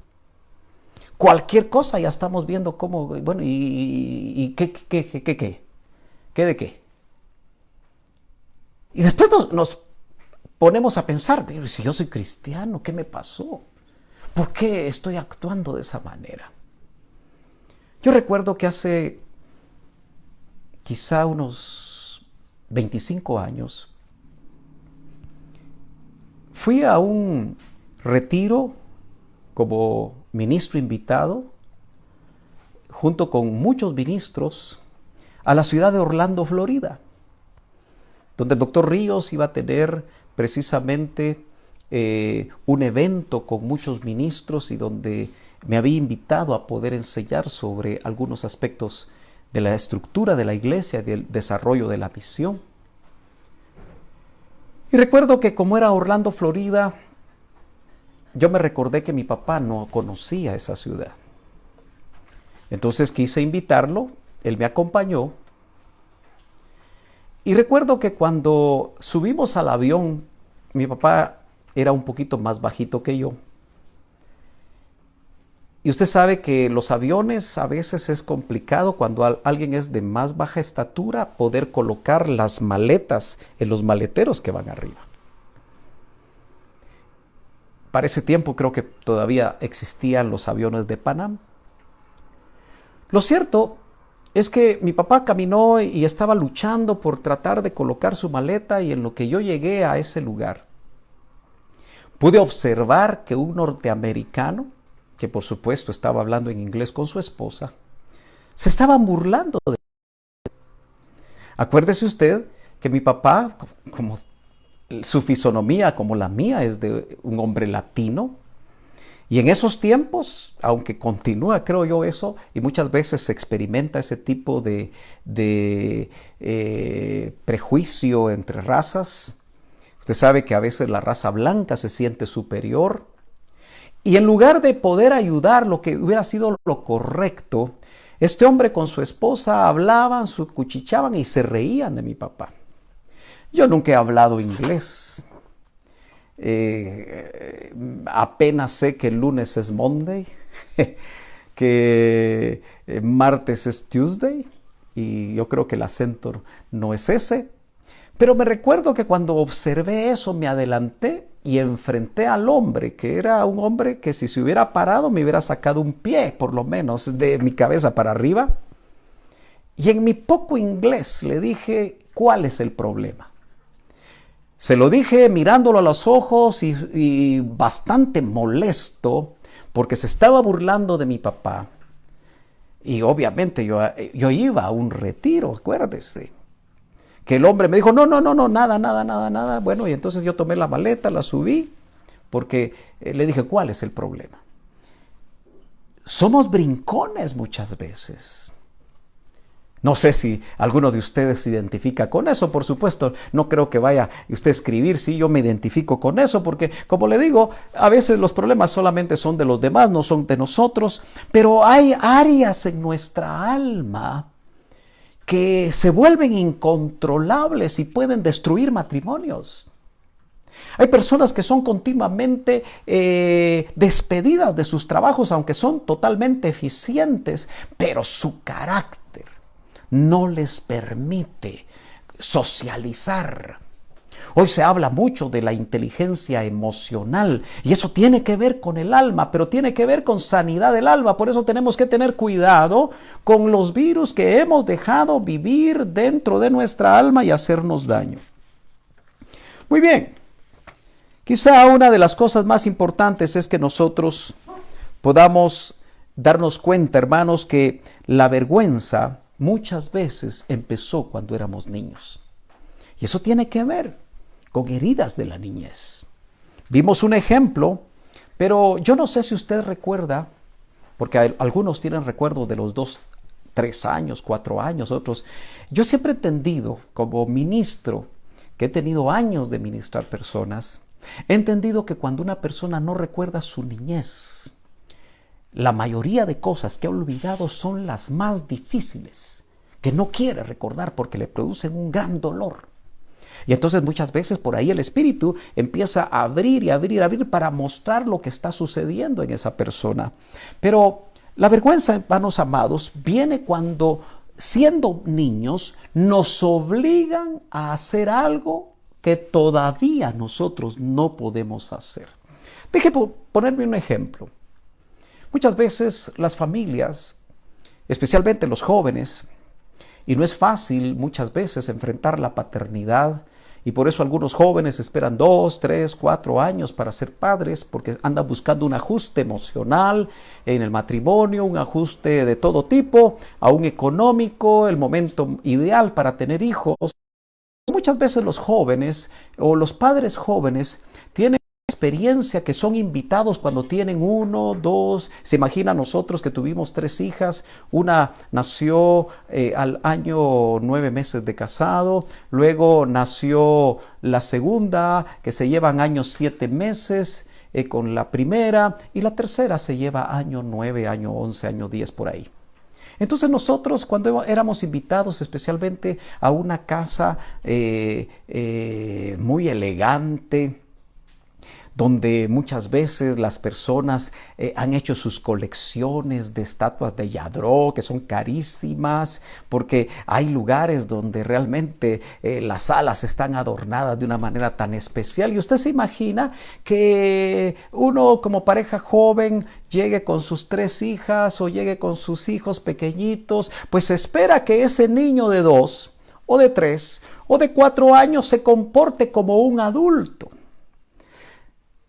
Cualquier cosa ya estamos viendo cómo, bueno, y qué de qué. Y después nos ponemos a pensar, si yo soy cristiano, ¿qué me pasó? ¿Por qué estoy actuando de esa manera? Yo recuerdo que hace quizá unos 25 años, fui a un retiro como ministro invitado, junto con muchos ministros, a la ciudad de Orlando, Florida, donde el doctor Ríos iba a tener precisamente un evento con muchos ministros y donde me había invitado a poder enseñar sobre algunos aspectos de la estructura de la iglesia y del desarrollo de la misión. Y recuerdo que como era Orlando, Florida, yo me recordé que mi papá no conocía esa ciudad. Entonces quise invitarlo, él me acompañó. Y recuerdo que cuando subimos al avión, mi papá era un poquito más bajito que yo. Y usted sabe que los aviones a veces es complicado cuando alguien es de más baja estatura poder colocar las maletas en los maleteros que van arriba. Para ese tiempo creo que todavía existían los aviones de Panam. Lo cierto es que mi papá caminó y estaba luchando por tratar de colocar su maleta, y en lo que yo llegué a ese lugar, pude observar que un norteamericano, que por supuesto estaba hablando en inglés con su esposa, se estaban burlando de él. Acuérdese usted que mi papá, como su fisonomía como la mía, es de un hombre latino. Y en esos tiempos, aunque continúa, creo yo, eso, y muchas veces se experimenta ese tipo de prejuicio entre razas. Usted sabe que a veces la raza blanca se siente superior. Y en lugar de poder ayudar lo que hubiera sido lo correcto, este hombre con su esposa hablaban, se cuchicheaban y se reían de mi papá. Yo nunca he hablado inglés. Apenas sé que el lunes es Monday, que martes es Tuesday, y yo creo que el acento no es ese. Pero me recuerdo que cuando observé eso me adelanté y enfrenté al hombre, que era un hombre que si se hubiera parado me hubiera sacado un pie, por lo menos, de mi cabeza para arriba. Y en mi poco inglés le dije, ¿cuál es el problema? Se lo dije mirándolo a los ojos y bastante molesto porque se estaba burlando de mi papá. Y obviamente yo iba a un retiro, acuérdese. Que el hombre me dijo, no, nada. Bueno, y entonces yo tomé la maleta, la subí, porque le dije, ¿cuál es el problema? Somos brincones muchas veces. No sé si alguno de ustedes se identifica con eso, por supuesto, no creo que vaya usted a escribir, sí, yo me identifico con eso, porque como le digo, a veces los problemas solamente son de los demás, no son de nosotros, pero hay áreas en nuestra alma que se vuelven incontrolables y pueden destruir matrimonios. Hay personas que son continuamente despedidas de sus trabajos, aunque son totalmente eficientes, pero su carácter no les permite socializar. Hoy se habla mucho de la inteligencia emocional y eso tiene que ver con el alma, pero tiene que ver con sanidad del alma. Por eso tenemos que tener cuidado con los virus que hemos dejado vivir dentro de nuestra alma y hacernos daño. Muy bien, quizá una de las cosas más importantes es que nosotros podamos darnos cuenta, hermanos, que la vergüenza muchas veces empezó cuando éramos niños. Y eso tiene que ver con heridas de la niñez. Vimos un ejemplo, pero yo no sé si usted recuerda, porque algunos tienen recuerdo de los 2, 3 años, 4 años, otros. Yo siempre he entendido, como ministro, que he tenido años de ministrar personas, he entendido que cuando una persona no recuerda su niñez, la mayoría de cosas que ha olvidado son las más difíciles, que no quiere recordar porque le producen un gran dolor. Y entonces muchas veces por ahí el Espíritu empieza a abrir y abrir para mostrar lo que está sucediendo en esa persona. Pero la vergüenza, hermanos amados, viene cuando, siendo niños, nos obligan a hacer algo que todavía nosotros no podemos hacer. Déjeme ponerme un ejemplo. Muchas veces las familias, especialmente los jóvenes, y no es fácil muchas veces enfrentar la paternidad, y por eso algunos jóvenes esperan 2, 3, 4 años para ser padres, porque andan buscando un ajuste emocional en el matrimonio, un ajuste de todo tipo, aún económico, el momento ideal para tener hijos. Muchas veces los jóvenes o los padres jóvenes tienen experiencia que son invitados cuando tienen 1, 2, se imagina nosotros que tuvimos 3 hijas, una nació al año 9 meses de casado, luego nació la segunda que se llevan años 7 meses con la primera y la tercera se lleva año 9, año 11, año 10 por ahí. Entonces nosotros cuando éramos invitados especialmente a una casa muy elegante, donde muchas veces las personas han hecho sus colecciones de estatuas de Yadró, que son carísimas, porque hay lugares donde realmente las salas están adornadas de una manera tan especial. Y usted se imagina que uno como pareja joven llegue con sus 3 hijas o llegue con sus hijos pequeñitos, pues espera que ese niño de 2 o de 3 o de 4 años se comporte como un adulto.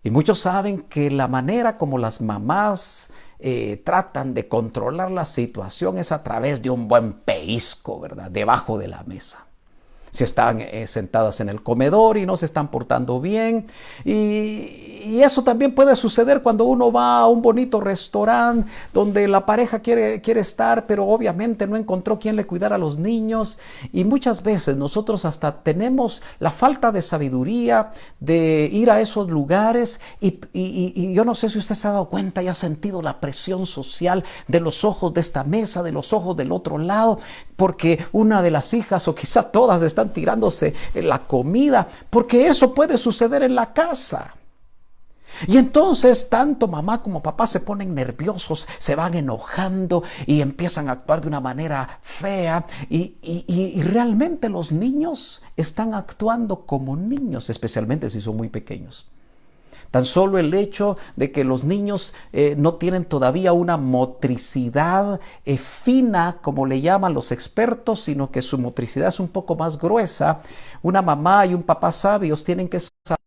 Y muchos saben que la manera como las mamás tratan de controlar la situación es a través de un buen pellizco, ¿verdad? Debajo de la mesa. Si están sentadas en el comedor y no se están portando bien. Y eso también puede suceder cuando uno va a un bonito restaurante donde la pareja quiere estar, pero obviamente no encontró quien le cuidara a los niños. Y muchas veces nosotros hasta tenemos la falta de sabiduría de ir a esos lugares. Y yo no sé si usted se ha dado cuenta y ha sentido la presión social de los ojos de esta mesa, de los ojos del otro lado, porque una de las hijas o quizá todas están tirándose la comida, porque eso puede suceder en la casa. Y entonces tanto mamá como papá se ponen nerviosos, se van enojando y empiezan a actuar de una manera fea y realmente los niños están actuando como niños, especialmente si son muy pequeños. Tan solo el hecho de que los niños no tienen todavía una motricidad fina, como le llaman los expertos, sino que su motricidad es un poco más gruesa. Una mamá y un papá sabios tienen que saber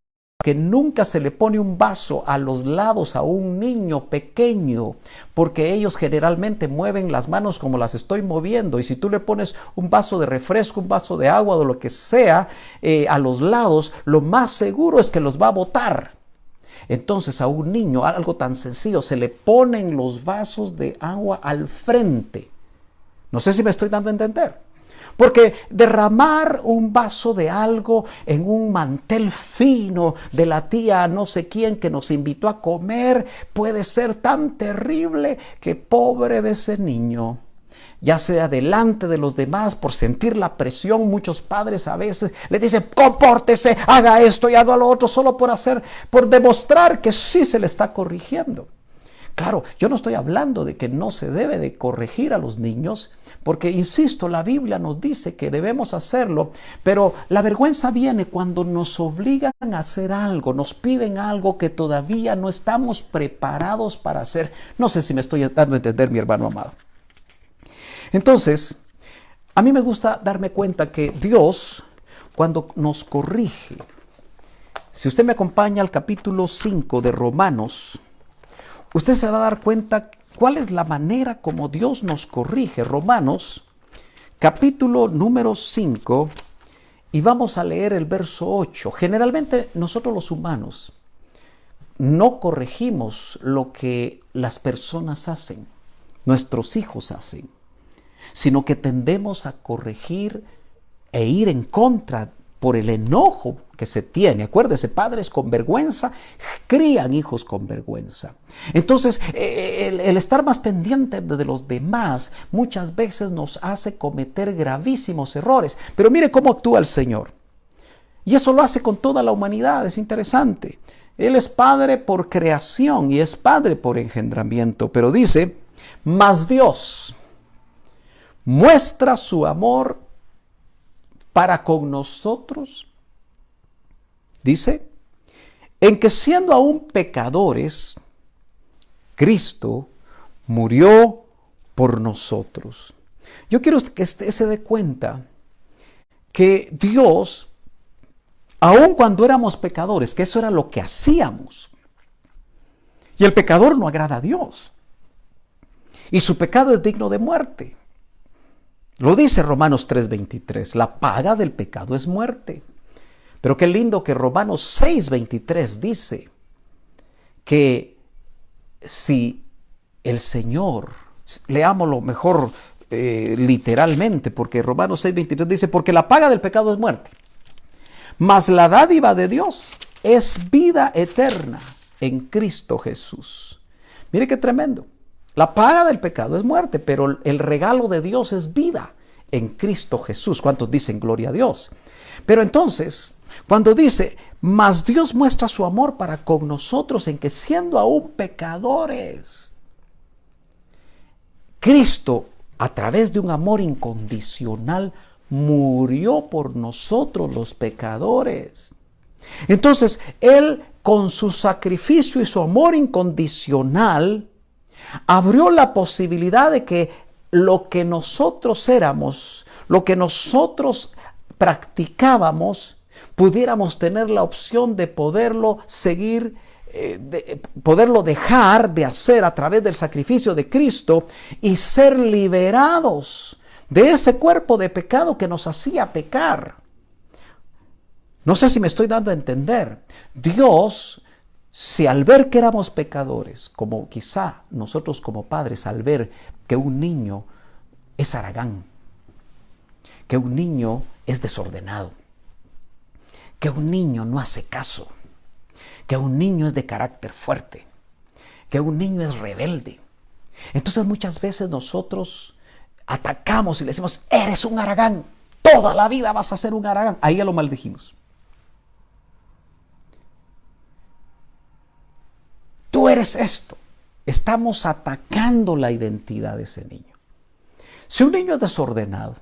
que nunca se le pone un vaso a los lados a un niño pequeño, porque ellos generalmente mueven las manos como las estoy moviendo, y si tú le pones un vaso de refresco, un vaso de agua o lo que sea a los lados, lo más seguro es que los va a botar. Entonces a un niño, algo tan sencillo, se le ponen los vasos de agua al frente. No sé si me estoy dando a entender. Porque derramar un vaso de algo en un mantel fino de la tía no sé quién que nos invitó a comer puede ser tan terrible que pobre de ese niño, ya sea delante de los demás, por sentir la presión. Muchos padres a veces le dicen, compórtese, haga esto y haga lo otro, solo por demostrar que sí se le está corrigiendo. Claro, yo no estoy hablando de que no se debe de corregir a los niños, porque, insisto, la Biblia nos dice que debemos hacerlo, pero la vergüenza viene cuando nos obligan a hacer algo, nos piden algo que todavía no estamos preparados para hacer. No sé si me estoy dando a entender, mi hermano amado. Entonces, a mí me gusta darme cuenta que Dios, cuando nos corrige, si usted me acompaña al capítulo 5 de Romanos, usted se va a dar cuenta cuál es la manera como Dios nos corrige. Romanos, capítulo número 5, y vamos a leer el verso 8. Generalmente nosotros los humanos no corregimos lo que las personas hacen, nuestros hijos hacen, sino que tendemos a corregir e ir en contra por el enojo que se tiene. Acuérdese, padres con vergüenza crían hijos con vergüenza. Entonces, el estar más pendiente de los demás muchas veces nos hace cometer gravísimos errores. Pero mire cómo actúa el Señor. Y eso lo hace con toda la humanidad, es interesante. Él es Padre por creación y es Padre por engendramiento. Pero dice, mas Dios muestra su amor para con nosotros, dice, en que siendo aún pecadores, Cristo murió por nosotros. Yo quiero que usted se dé cuenta que Dios, aun cuando éramos pecadores, que eso era lo que hacíamos, y el pecador no agrada a Dios, y su pecado es digno de muerte. Lo dice Romanos 3:23, la paga del pecado es muerte. Pero qué lindo que Romanos 6:23 dice que si el Señor, leámoslo mejor literalmente, porque Romanos 6:23 dice, porque la paga del pecado es muerte, mas la dádiva de Dios es vida eterna en Cristo Jesús. Mire qué tremendo. La paga del pecado es muerte, pero el regalo de Dios es vida en Cristo Jesús. ¿Cuántos dicen gloria a Dios? Pero entonces, Cuando dice, mas Dios muestra su amor para con nosotros en que siendo aún pecadores, Cristo, a través de un amor incondicional, murió por nosotros los pecadores. Entonces, Él con su sacrificio y su amor incondicional, abrió la posibilidad de que lo que nosotros éramos, lo que nosotros practicábamos, pudiéramos tener la opción de poderlo seguir, poderlo dejar de hacer a través del sacrificio de Cristo y ser liberados de ese cuerpo de pecado que nos hacía pecar. No sé si me estoy dando a entender. Dios, si al ver que éramos pecadores, como quizá nosotros como padres al ver que un niño es haragán, que un niño es desordenado, que un niño no hace caso, que un niño es de carácter fuerte, que un niño es rebelde. Entonces muchas veces nosotros atacamos y le decimos, eres un haragán, toda la vida vas a ser un haragán. Ahí ya lo maldijimos. Tú eres esto. Estamos atacando la identidad de ese niño. Si un niño es desordenado,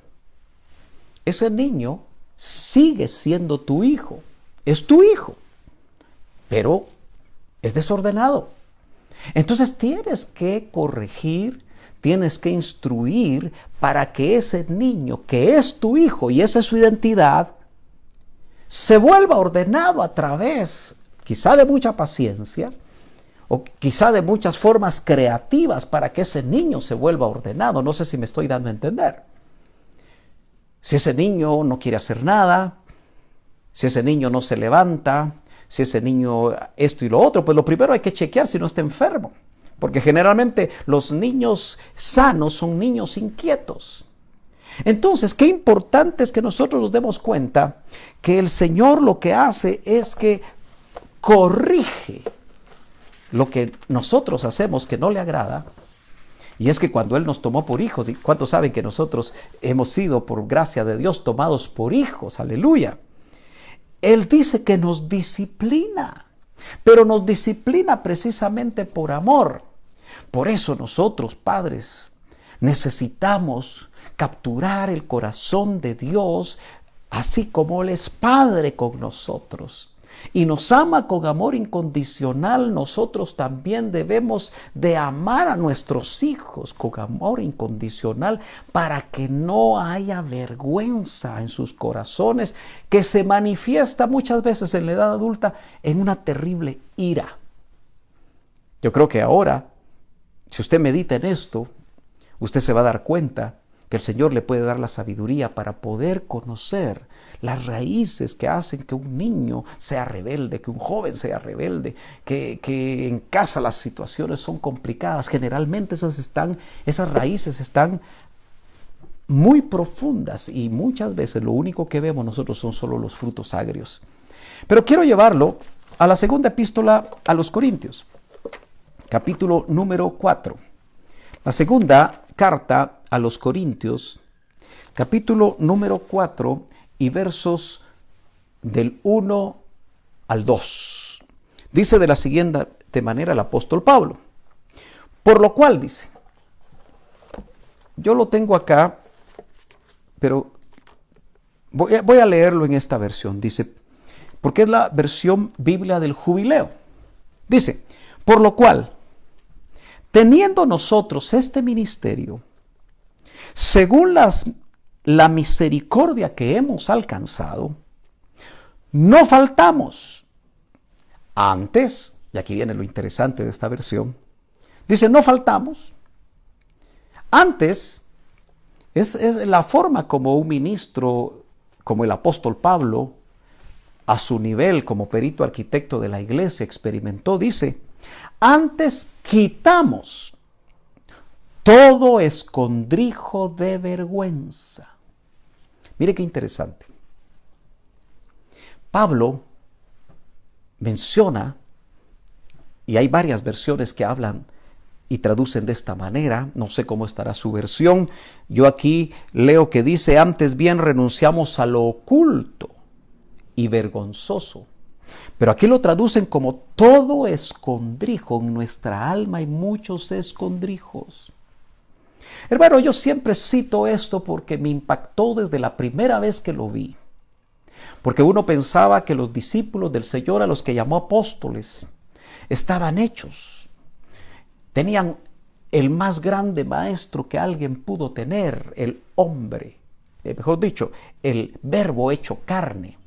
ese niño sigue siendo tu hijo. Es tu hijo, pero es desordenado. Entonces tienes que corregir, tienes que instruir para que ese niño que es tu hijo y esa es su identidad, se vuelva ordenado a través, quizá de mucha paciencia, o quizá de muchas formas creativas para que ese niño se vuelva ordenado. No sé si me estoy dando a entender. Si ese niño no quiere hacer nada, si ese niño no se levanta, si ese niño esto y lo otro, pues lo primero hay que chequear si no está enfermo. Porque generalmente los niños sanos son niños inquietos. Entonces, qué importante es que nosotros nos demos cuenta que el Señor lo que hace es que corrige lo que nosotros hacemos que no le agrada. Y es que cuando Él nos tomó por hijos, ¿y cuántos saben que nosotros hemos sido por gracia de Dios tomados por hijos? Aleluya. Él dice que nos disciplina, pero nos disciplina precisamente por amor. Por eso nosotros, padres, necesitamos capturar el corazón de Dios, así como Él es Padre con nosotros y nos ama con amor incondicional. Nosotros también debemos de amar a nuestros hijos con amor incondicional para que no haya vergüenza en sus corazones, que se manifiesta muchas veces en la edad adulta en una terrible ira. Yo creo que ahora, si usted medita en esto, usted se va a dar cuenta que el Señor le puede dar la sabiduría para poder conocer las raíces que hacen que un niño sea rebelde, que un joven sea rebelde, que en casa las situaciones son complicadas. Generalmente esas raíces están muy profundas y muchas veces lo único que vemos nosotros son solo los frutos agrios. Pero quiero llevarlo a la segunda epístola a los Corintios, capítulo número 4. La segunda carta a los Corintios, capítulo número 4 y versos del 1 al 2. Dice de la siguiente manera el apóstol Pablo. Por lo cual dice, yo lo tengo acá, pero voy a leerlo en esta versión. Dice, porque es la versión Biblia del Jubileo. Dice, por lo cual, teniendo nosotros este ministerio, según la misericordia que hemos alcanzado, no faltamos. Antes, y aquí viene lo interesante de esta versión, dice, no faltamos. Antes, es la forma como un ministro, como el apóstol Pablo, a su nivel como perito arquitecto de la iglesia, experimentó. Dice, antes quitamos todo escondrijo de vergüenza. Mire qué interesante. Pablo menciona, y hay varias versiones que hablan y traducen de esta manera, no sé cómo estará su versión. Yo aquí leo que dice, antes bien renunciamos a lo oculto y vergonzoso. Pero aquí lo traducen como todo escondrijo. En nuestra alma hay muchos escondrijos. Hermano, yo siempre cito esto porque me impactó desde la primera vez que lo vi. Porque uno pensaba que los discípulos del Señor, a los que llamó apóstoles, estaban hechos. Tenían el más grande maestro que alguien pudo tener, el hombre. Mejor dicho, el verbo hecho carne.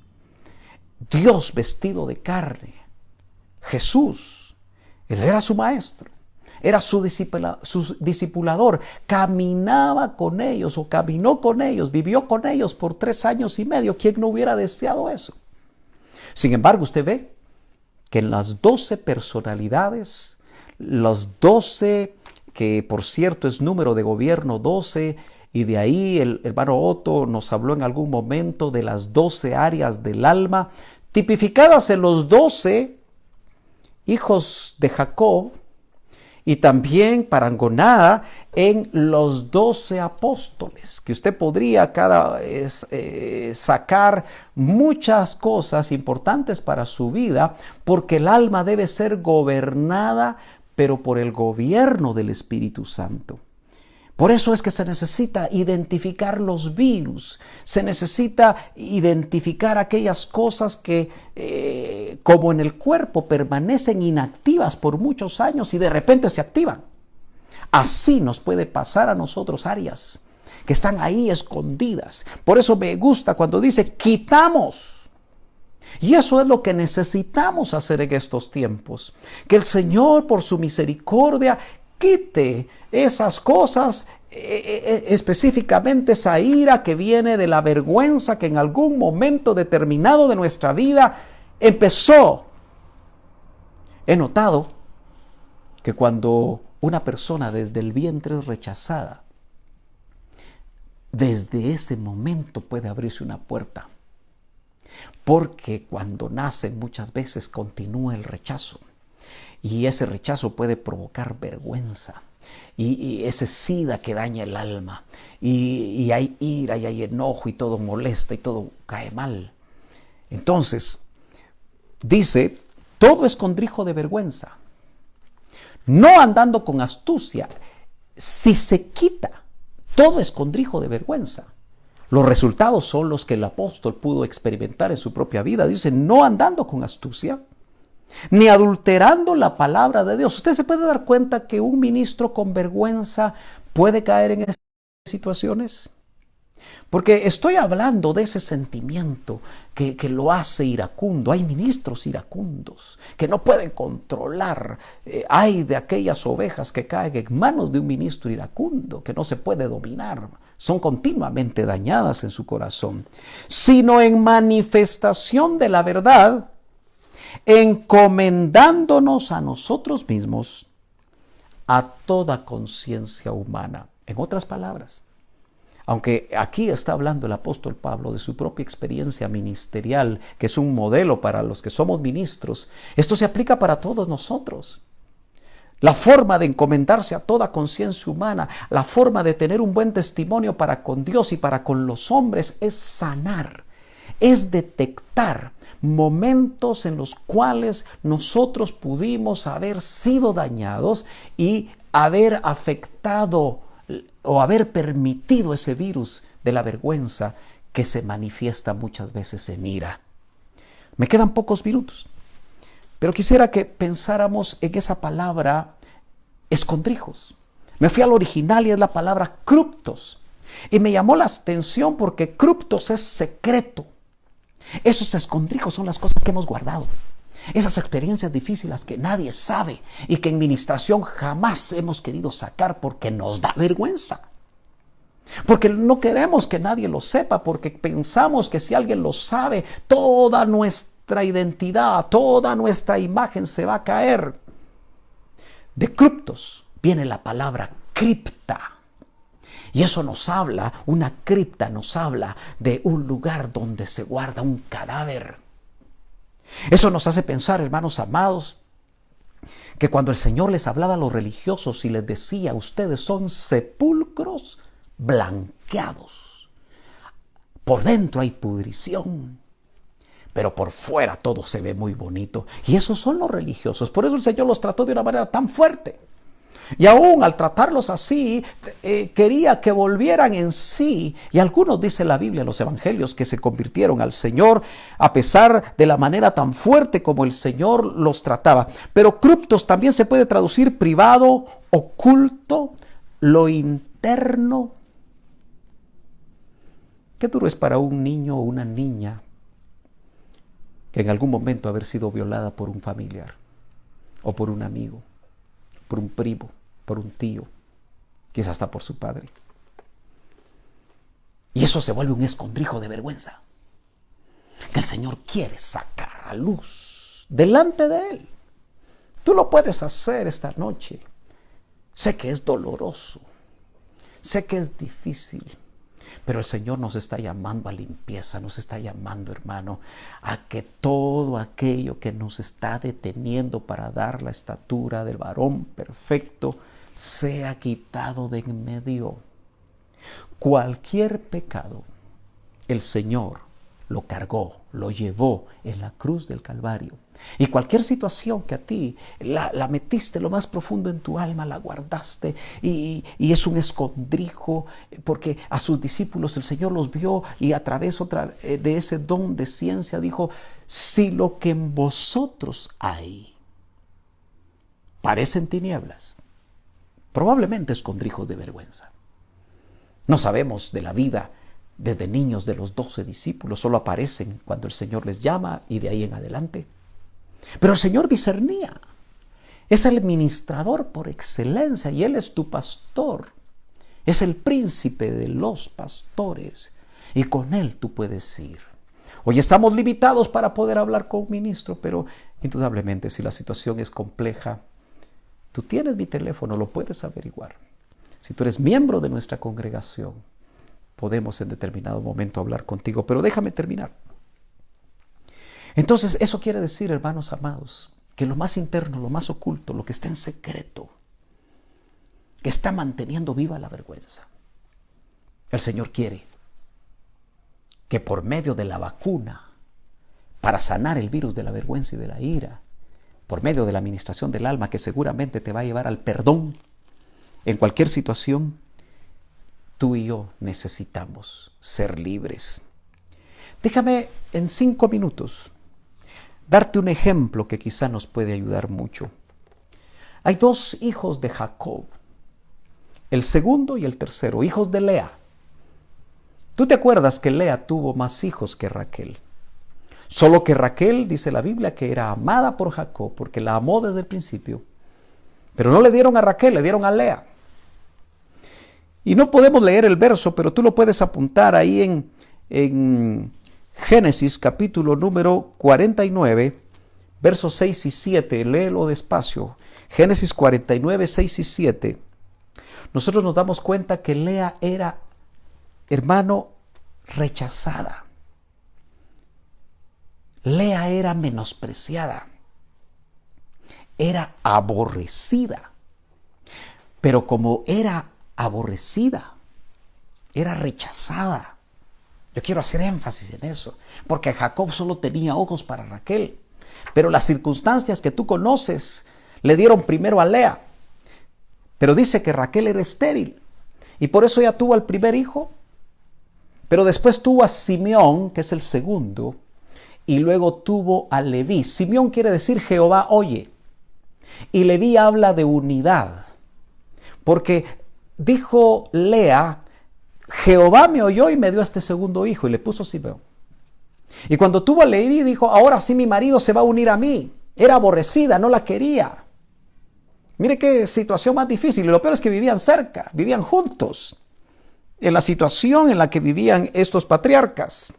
Dios vestido de carne. Jesús. Él era su maestro. Era su discipulador. Caminaba con ellos o caminó con ellos, vivió con ellos por 3 años y medio. ¿Quién no hubiera deseado eso? Sin embargo, usted ve que en las 12 personalidades, los 12, que por cierto es número de gobierno 12, y de ahí el hermano Otto nos habló en algún momento de las 12 áreas del alma, tipificadas en los 12 hijos de Jacob, y también parangonada en los 12 apóstoles, que usted podría sacar muchas cosas importantes para su vida, porque el alma debe ser gobernada, pero por el gobierno del Espíritu Santo. Por eso es que se necesita identificar los virus, se necesita identificar aquellas cosas que, como en el cuerpo, permanecen inactivas por muchos años y de repente se activan. Así nos puede pasar a nosotros áreas que están ahí escondidas. Por eso me gusta cuando dice quitamos. Y eso es lo que necesitamos hacer en estos tiempos. Que el Señor, por su misericordia, quite esas cosas, específicamente esa ira que viene de la vergüenza que en algún momento determinado de nuestra vida empezó. He notado que cuando una persona desde el vientre es rechazada, desde ese momento puede abrirse una puerta. Porque cuando nacen muchas veces continúa el rechazo. Y ese rechazo puede provocar vergüenza. Y ese sida que daña el alma. Y hay ira y hay enojo y todo molesta y todo cae mal. Entonces, dice, todo escondrijo de vergüenza. No andando con astucia. Si se quita todo escondrijo de vergüenza, los resultados son los que el apóstol pudo experimentar en su propia vida. Dice, no andando con astucia, ni adulterando la palabra de Dios. Usted se puede dar cuenta que un ministro con vergüenza puede caer en estas situaciones. Porque estoy hablando de ese sentimiento que lo hace iracundo. Hay ministros iracundos que no pueden controlar. Hay de aquellas ovejas que caen en manos de un ministro iracundo que no se puede dominar. Son continuamente dañadas en su corazón. Sino en manifestación de la verdad, encomendándonos a nosotros mismos a toda conciencia humana. En otras palabras, aunque aquí está hablando el apóstol Pablo de su propia experiencia ministerial, que es un modelo para los que somos ministros, esto se aplica para todos nosotros. La forma de encomendarse a toda conciencia humana, la forma de tener un buen testimonio para con Dios y para con los hombres es sanar, es detectar momentos en los cuales nosotros pudimos haber sido dañados y haber afectado o haber permitido ese virus de la vergüenza que se manifiesta muchas veces en ira. Me quedan pocos minutos, pero quisiera que pensáramos en esa palabra escondrijos. Me fui al original y es la palabra cruptos. Y me llamó la atención porque cruptos es secreto. Esos escondrijos son las cosas que hemos guardado. Esas experiencias difíciles que nadie sabe y que en ministración jamás hemos querido sacar porque nos da vergüenza. Porque no queremos que nadie lo sepa, porque pensamos que si alguien lo sabe, toda nuestra identidad, toda nuestra imagen se va a caer. De criptos viene la palabra cripta. Y eso nos habla, una cripta nos habla de un lugar donde se guarda un cadáver. Eso nos hace pensar, hermanos amados, que cuando el Señor les hablaba a los religiosos y les decía, ustedes son sepulcros blanqueados, por dentro hay pudrición, pero por fuera todo se ve muy bonito. Y esos son los religiosos. Por eso el Señor los trató de una manera tan fuerte. Y aún al tratarlos así, quería que volvieran en sí. Y algunos, dice la Biblia, los evangelios, que se convirtieron al Señor a pesar de la manera tan fuerte como el Señor los trataba. Pero cruptos también se puede traducir privado, oculto, lo interno. Qué duro es para un niño o una niña que en algún momento haber sido violada por un familiar o por un amigo, por un primo, por un tío, quizás hasta por su padre. Y eso se vuelve un escondrijo de vergüenza que el Señor quiere sacar a luz delante de Él. Tú lo puedes hacer esta noche. Sé que es doloroso, sé que es difícil, pero el Señor nos está llamando a limpieza, nos está llamando, hermano, a que todo aquello que nos está deteniendo para dar la estatura del varón perfecto sea quitado de en medio. Cualquier pecado, el Señor lo cargó, lo llevó en la cruz del Calvario. Y cualquier situación que a ti la metiste lo más profundo en tu alma, la guardaste y es un escondrijo, porque a sus discípulos el Señor los vio y a través de ese don de ciencia dijo: si lo que en vosotros hay parecen tinieblas, probablemente escondrijos de vergüenza. No sabemos de la vida desde niños de los 12 discípulos, solo aparecen cuando el Señor les llama y de ahí en adelante. Pero el Señor discernía. Es el ministrador por excelencia y Él es tu pastor. Es el príncipe de los pastores y con Él tú puedes ir. Hoy estamos limitados para poder hablar con un ministro, pero indudablemente si la situación es compleja, tú tienes mi teléfono, lo puedes averiguar. Si tú eres miembro de nuestra congregación, podemos en determinado momento hablar contigo, pero déjame terminar. Entonces, eso quiere decir, hermanos amados, que lo más interno, lo más oculto, lo que está en secreto, que está manteniendo viva la vergüenza, el Señor quiere que por medio de la vacuna, para sanar el virus de la vergüenza y de la ira, por medio de la administración del alma, que seguramente te va a llevar al perdón en cualquier situación, tú y yo necesitamos ser libres. Déjame en 5 minutos darte un ejemplo que quizá nos puede ayudar mucho. Hay 2 hijos de Jacob, el segundo y el tercero, hijos de Lea. ¿Tú te acuerdas que Lea tuvo más hijos que Raquel? Solo que Raquel, dice la Biblia, que era amada por Jacob porque la amó desde el principio. Pero no le dieron a Raquel, le dieron a Lea. Y no podemos leer el verso, pero tú lo puedes apuntar ahí en Génesis capítulo número 49, versos 6 y 7. Léelo despacio. Génesis 49, 6 y 7. Nosotros nos damos cuenta que Lea era, hermano, rechazada. Lea era menospreciada. Era aborrecida. Pero como era aborrecida, era rechazada. Yo quiero hacer énfasis en eso, porque Jacob solo tenía ojos para Raquel, pero las circunstancias que tú conoces le dieron primero a Lea, pero dice que Raquel era estéril y por eso ella tuvo al primer hijo, pero después tuvo a Simeón, que es el segundo, y luego tuvo a Leví. Simeón quiere decir Jehová oye, y Leví habla de unidad, porque dijo Lea: Jehová me oyó y me dio a este segundo hijo, y le puso Simeón. Y cuando tuvo a Leví dijo: ahora sí mi marido se va a unir a mí. Era aborrecida, no la quería. Mire qué situación más difícil. Y lo peor es que vivían cerca, vivían juntos, en la situación en la que vivían estos patriarcas.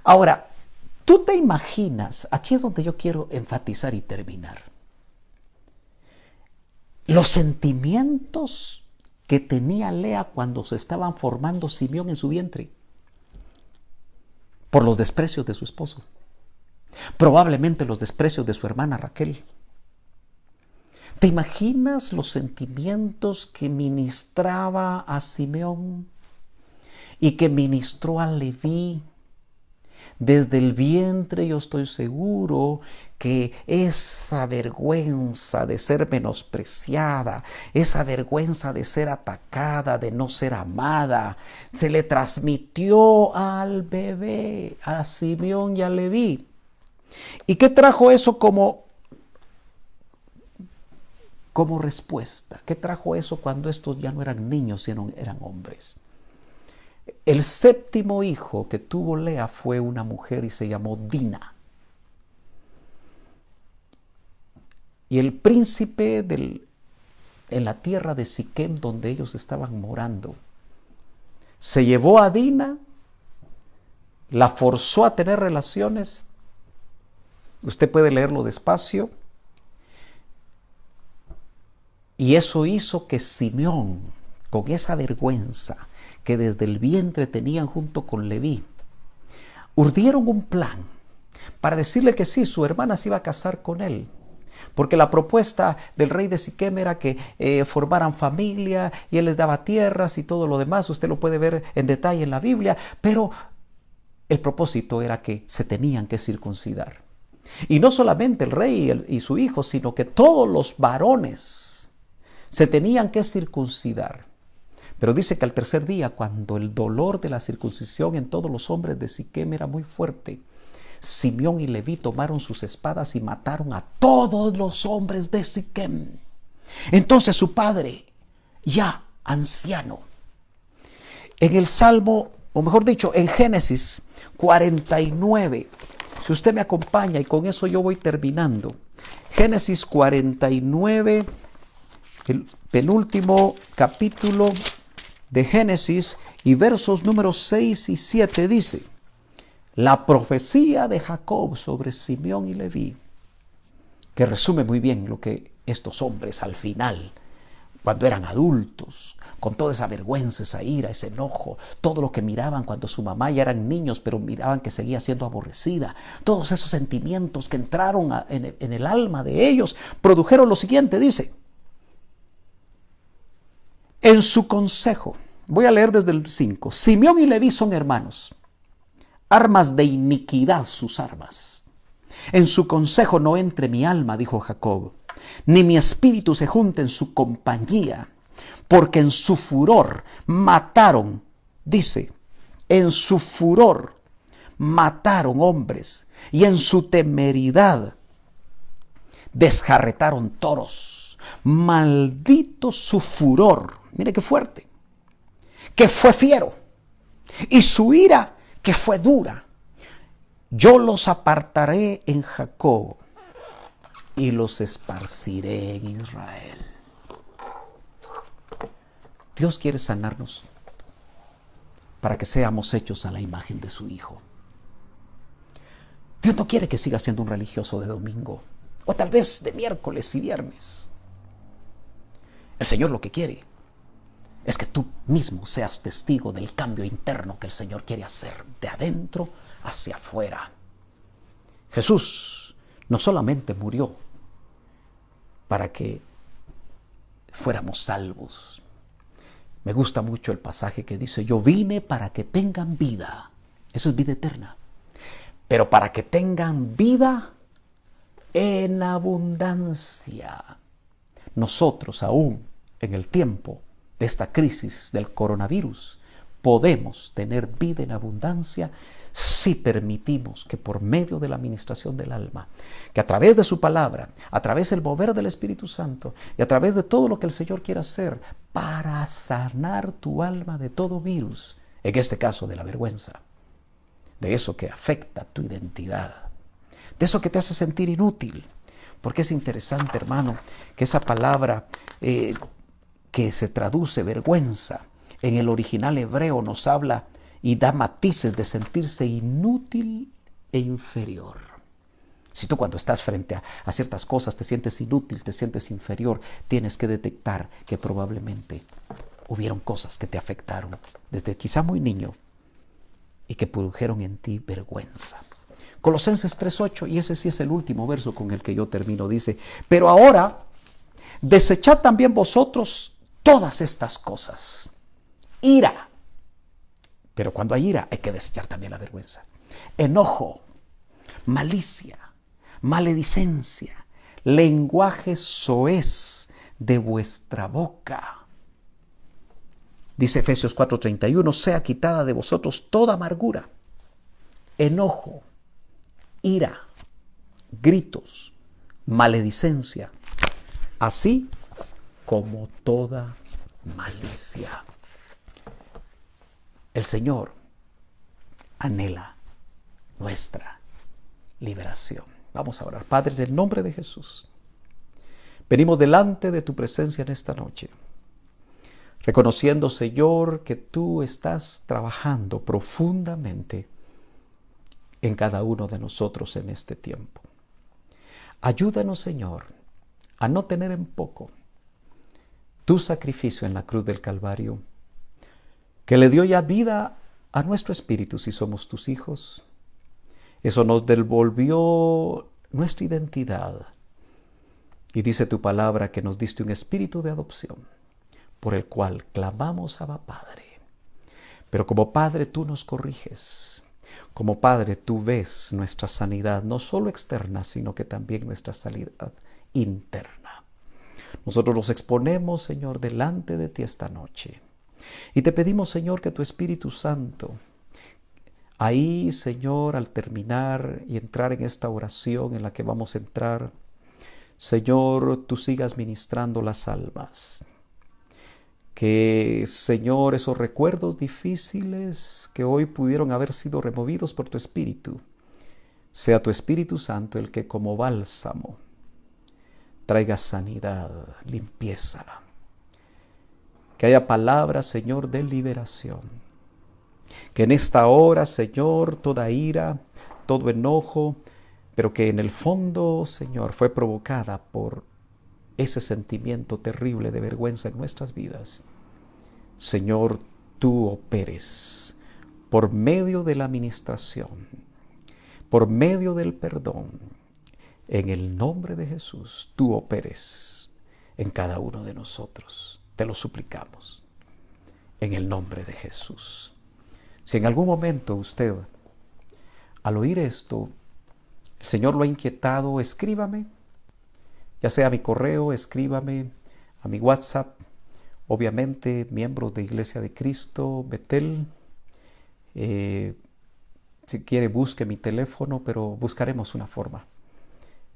Ahora, tú te imaginas, aquí es donde yo quiero enfatizar y terminar, los sentimientos que tenía Lea cuando se estaban formando Simeón en su vientre por los desprecios de su esposo, probablemente los desprecios de su hermana Raquel. ¿Te imaginas los sentimientos que ministraba a Simeón y que ministró a Leví Desde el vientre yo estoy seguro que esa vergüenza de ser menospreciada, esa vergüenza de ser atacada, de no ser amada, se le transmitió al bebé, a Simeón y a Leví. ¿Y qué trajo eso como respuesta? ¿Qué trajo eso cuando estos ya no eran niños, sino eran hombres? El séptimo hijo que tuvo Lea fue una mujer y se llamó Dina. Y el príncipe en la tierra de Siquem, donde ellos estaban morando, se llevó a Dina, la forzó a tener relaciones. Usted puede leerlo despacio. Y eso hizo que Simeón, con esa vergüenza que desde el vientre tenían junto con Leví, urdieron un plan para decirle que sí, su hermana se iba a casar con él. Porque la propuesta del rey de Siquem era que formaran familia y él les daba tierras y todo lo demás. Usted lo puede ver en detalle en la Biblia. Pero el propósito era que se tenían que circuncidar. Y no solamente el rey y su hijo, sino que todos los varones se tenían que circuncidar. Pero dice que al tercer día, cuando el dolor de la circuncisión en todos los hombres de Siquem era muy fuerte, Simeón y Leví tomaron sus espadas y mataron a todos los hombres de Siquem. Entonces su padre, ya anciano, en el Salmo, o mejor dicho, en Génesis 49, si usted me acompaña, y con eso yo voy terminando. Génesis 49, el penúltimo capítulo de Génesis, y versos números 6 y 7 dice: la profecía de Jacob sobre Simeón y Leví, que resume muy bien lo que estos hombres al final, cuando eran adultos, con toda esa vergüenza, esa ira, ese enojo, todo lo que miraban cuando su mamá ya eran niños, pero miraban que seguía siendo aborrecida, todos esos sentimientos que entraron en el alma de ellos, produjeron lo siguiente, dice: en su consejo, voy a leer desde el 5, Simeón y Leví son hermanos, armas de iniquidad sus armas. En su consejo no entre mi alma, dijo Jacob, ni mi espíritu se junte en su compañía, porque en su furor mataron, dice, en su furor mataron hombres, y en su temeridad desjarretaron toros. Maldito su furor, mire qué fuerte, que fue fiero, y su ira que fue dura. Yo los apartaré en Jacob y los esparciré en Israel. Dios quiere sanarnos para que seamos hechos a la imagen de su Hijo. Dios no quiere que sigas siendo un religioso de domingo o tal vez de miércoles y viernes. El Señor lo que quiere es que tú mismo seas testigo del cambio interno que el Señor quiere hacer de adentro hacia afuera. Jesús no solamente murió para que fuéramos salvos. Me gusta mucho el pasaje que dice: yo vine para que tengan vida. Eso es vida eterna. Pero para que tengan vida en abundancia. Nosotros aún en el tiempo de esta crisis del coronavirus podemos tener vida en abundancia si permitimos que por medio de la administración del alma, que a través de su palabra, a través del mover del Espíritu Santo y a través de todo lo que el Señor quiere hacer para sanar tu alma de todo virus, en este caso de la vergüenza, de eso que afecta tu identidad, de eso que te hace sentir inútil. Porque es interesante, hermano, que esa palabra que se traduce vergüenza, en el original hebreo nos habla y da matices de sentirse inútil e inferior. Si tú cuando estás frente a ciertas cosas te sientes inútil, te sientes inferior, tienes que detectar que probablemente hubieron cosas que te afectaron desde quizá muy niño y que produjeron en ti vergüenza. Colosenses 3:8, y ese sí es el último verso con el que yo termino, dice: pero ahora desechad también vosotros todas estas cosas. Ira. Pero cuando hay ira hay que desechar también la vergüenza. enojo, malicia, maledicencia, lenguaje soez de vuestra boca. Dice Efesios 4:31, sea quitada de vosotros toda amargura, enojo, ira, gritos, maledicencia, así como toda malicia. El Señor anhela nuestra liberación. Vamos a orar. Padre, en el nombre de Jesús, venimos delante de tu presencia en esta noche, reconociendo, Señor, que tú estás trabajando profundamente en cada uno de nosotros en este tiempo. Ayúdanos, Señor, a no tener en poco tu sacrificio en la cruz del Calvario, que le dio ya vida a nuestro espíritu si somos tus hijos. Eso nos devolvió nuestra identidad. Y dice tu palabra que nos diste un espíritu de adopción, por el cual clamamos Abba Padre. Pero como Padre tú nos corriges. Como Padre tú ves nuestra sanidad, no solo externa, sino que también nuestra sanidad interna. Nosotros nos exponemos, Señor, delante de ti esta noche. Y te pedimos, Señor, que tu Espíritu Santo, ahí, Señor, al terminar y entrar en esta oración en la que vamos a entrar, Señor, tú sigas ministrando las almas. Que, Señor, esos recuerdos difíciles que hoy pudieron haber sido removidos por tu Espíritu, sea tu Espíritu Santo el que como bálsamo traiga sanidad, limpieza. Que haya palabras, Señor, de liberación. Que en esta hora, Señor, toda ira, todo enojo, pero que en el fondo, Señor, fue provocada por ese sentimiento terrible de vergüenza en nuestras vidas. Señor, tú operes por medio de la administración, por medio del perdón. En el nombre de Jesús, tú operes en cada uno de nosotros. Te lo suplicamos. En el nombre de Jesús. Si en algún momento usted, al oír esto, el Señor lo ha inquietado, escríbame. Ya sea a mi correo, escríbame a mi WhatsApp. Obviamente, miembros de Iglesia de Cristo, Betel. Si quiere, busque mi teléfono, pero buscaremos una forma.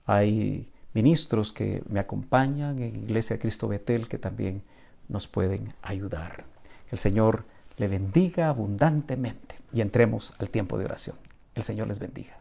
Hay ministros que me acompañan en Iglesia de Cristo Betel que también nos pueden ayudar. Que el Señor le bendiga abundantemente y entremos al tiempo de oración. El Señor les bendiga.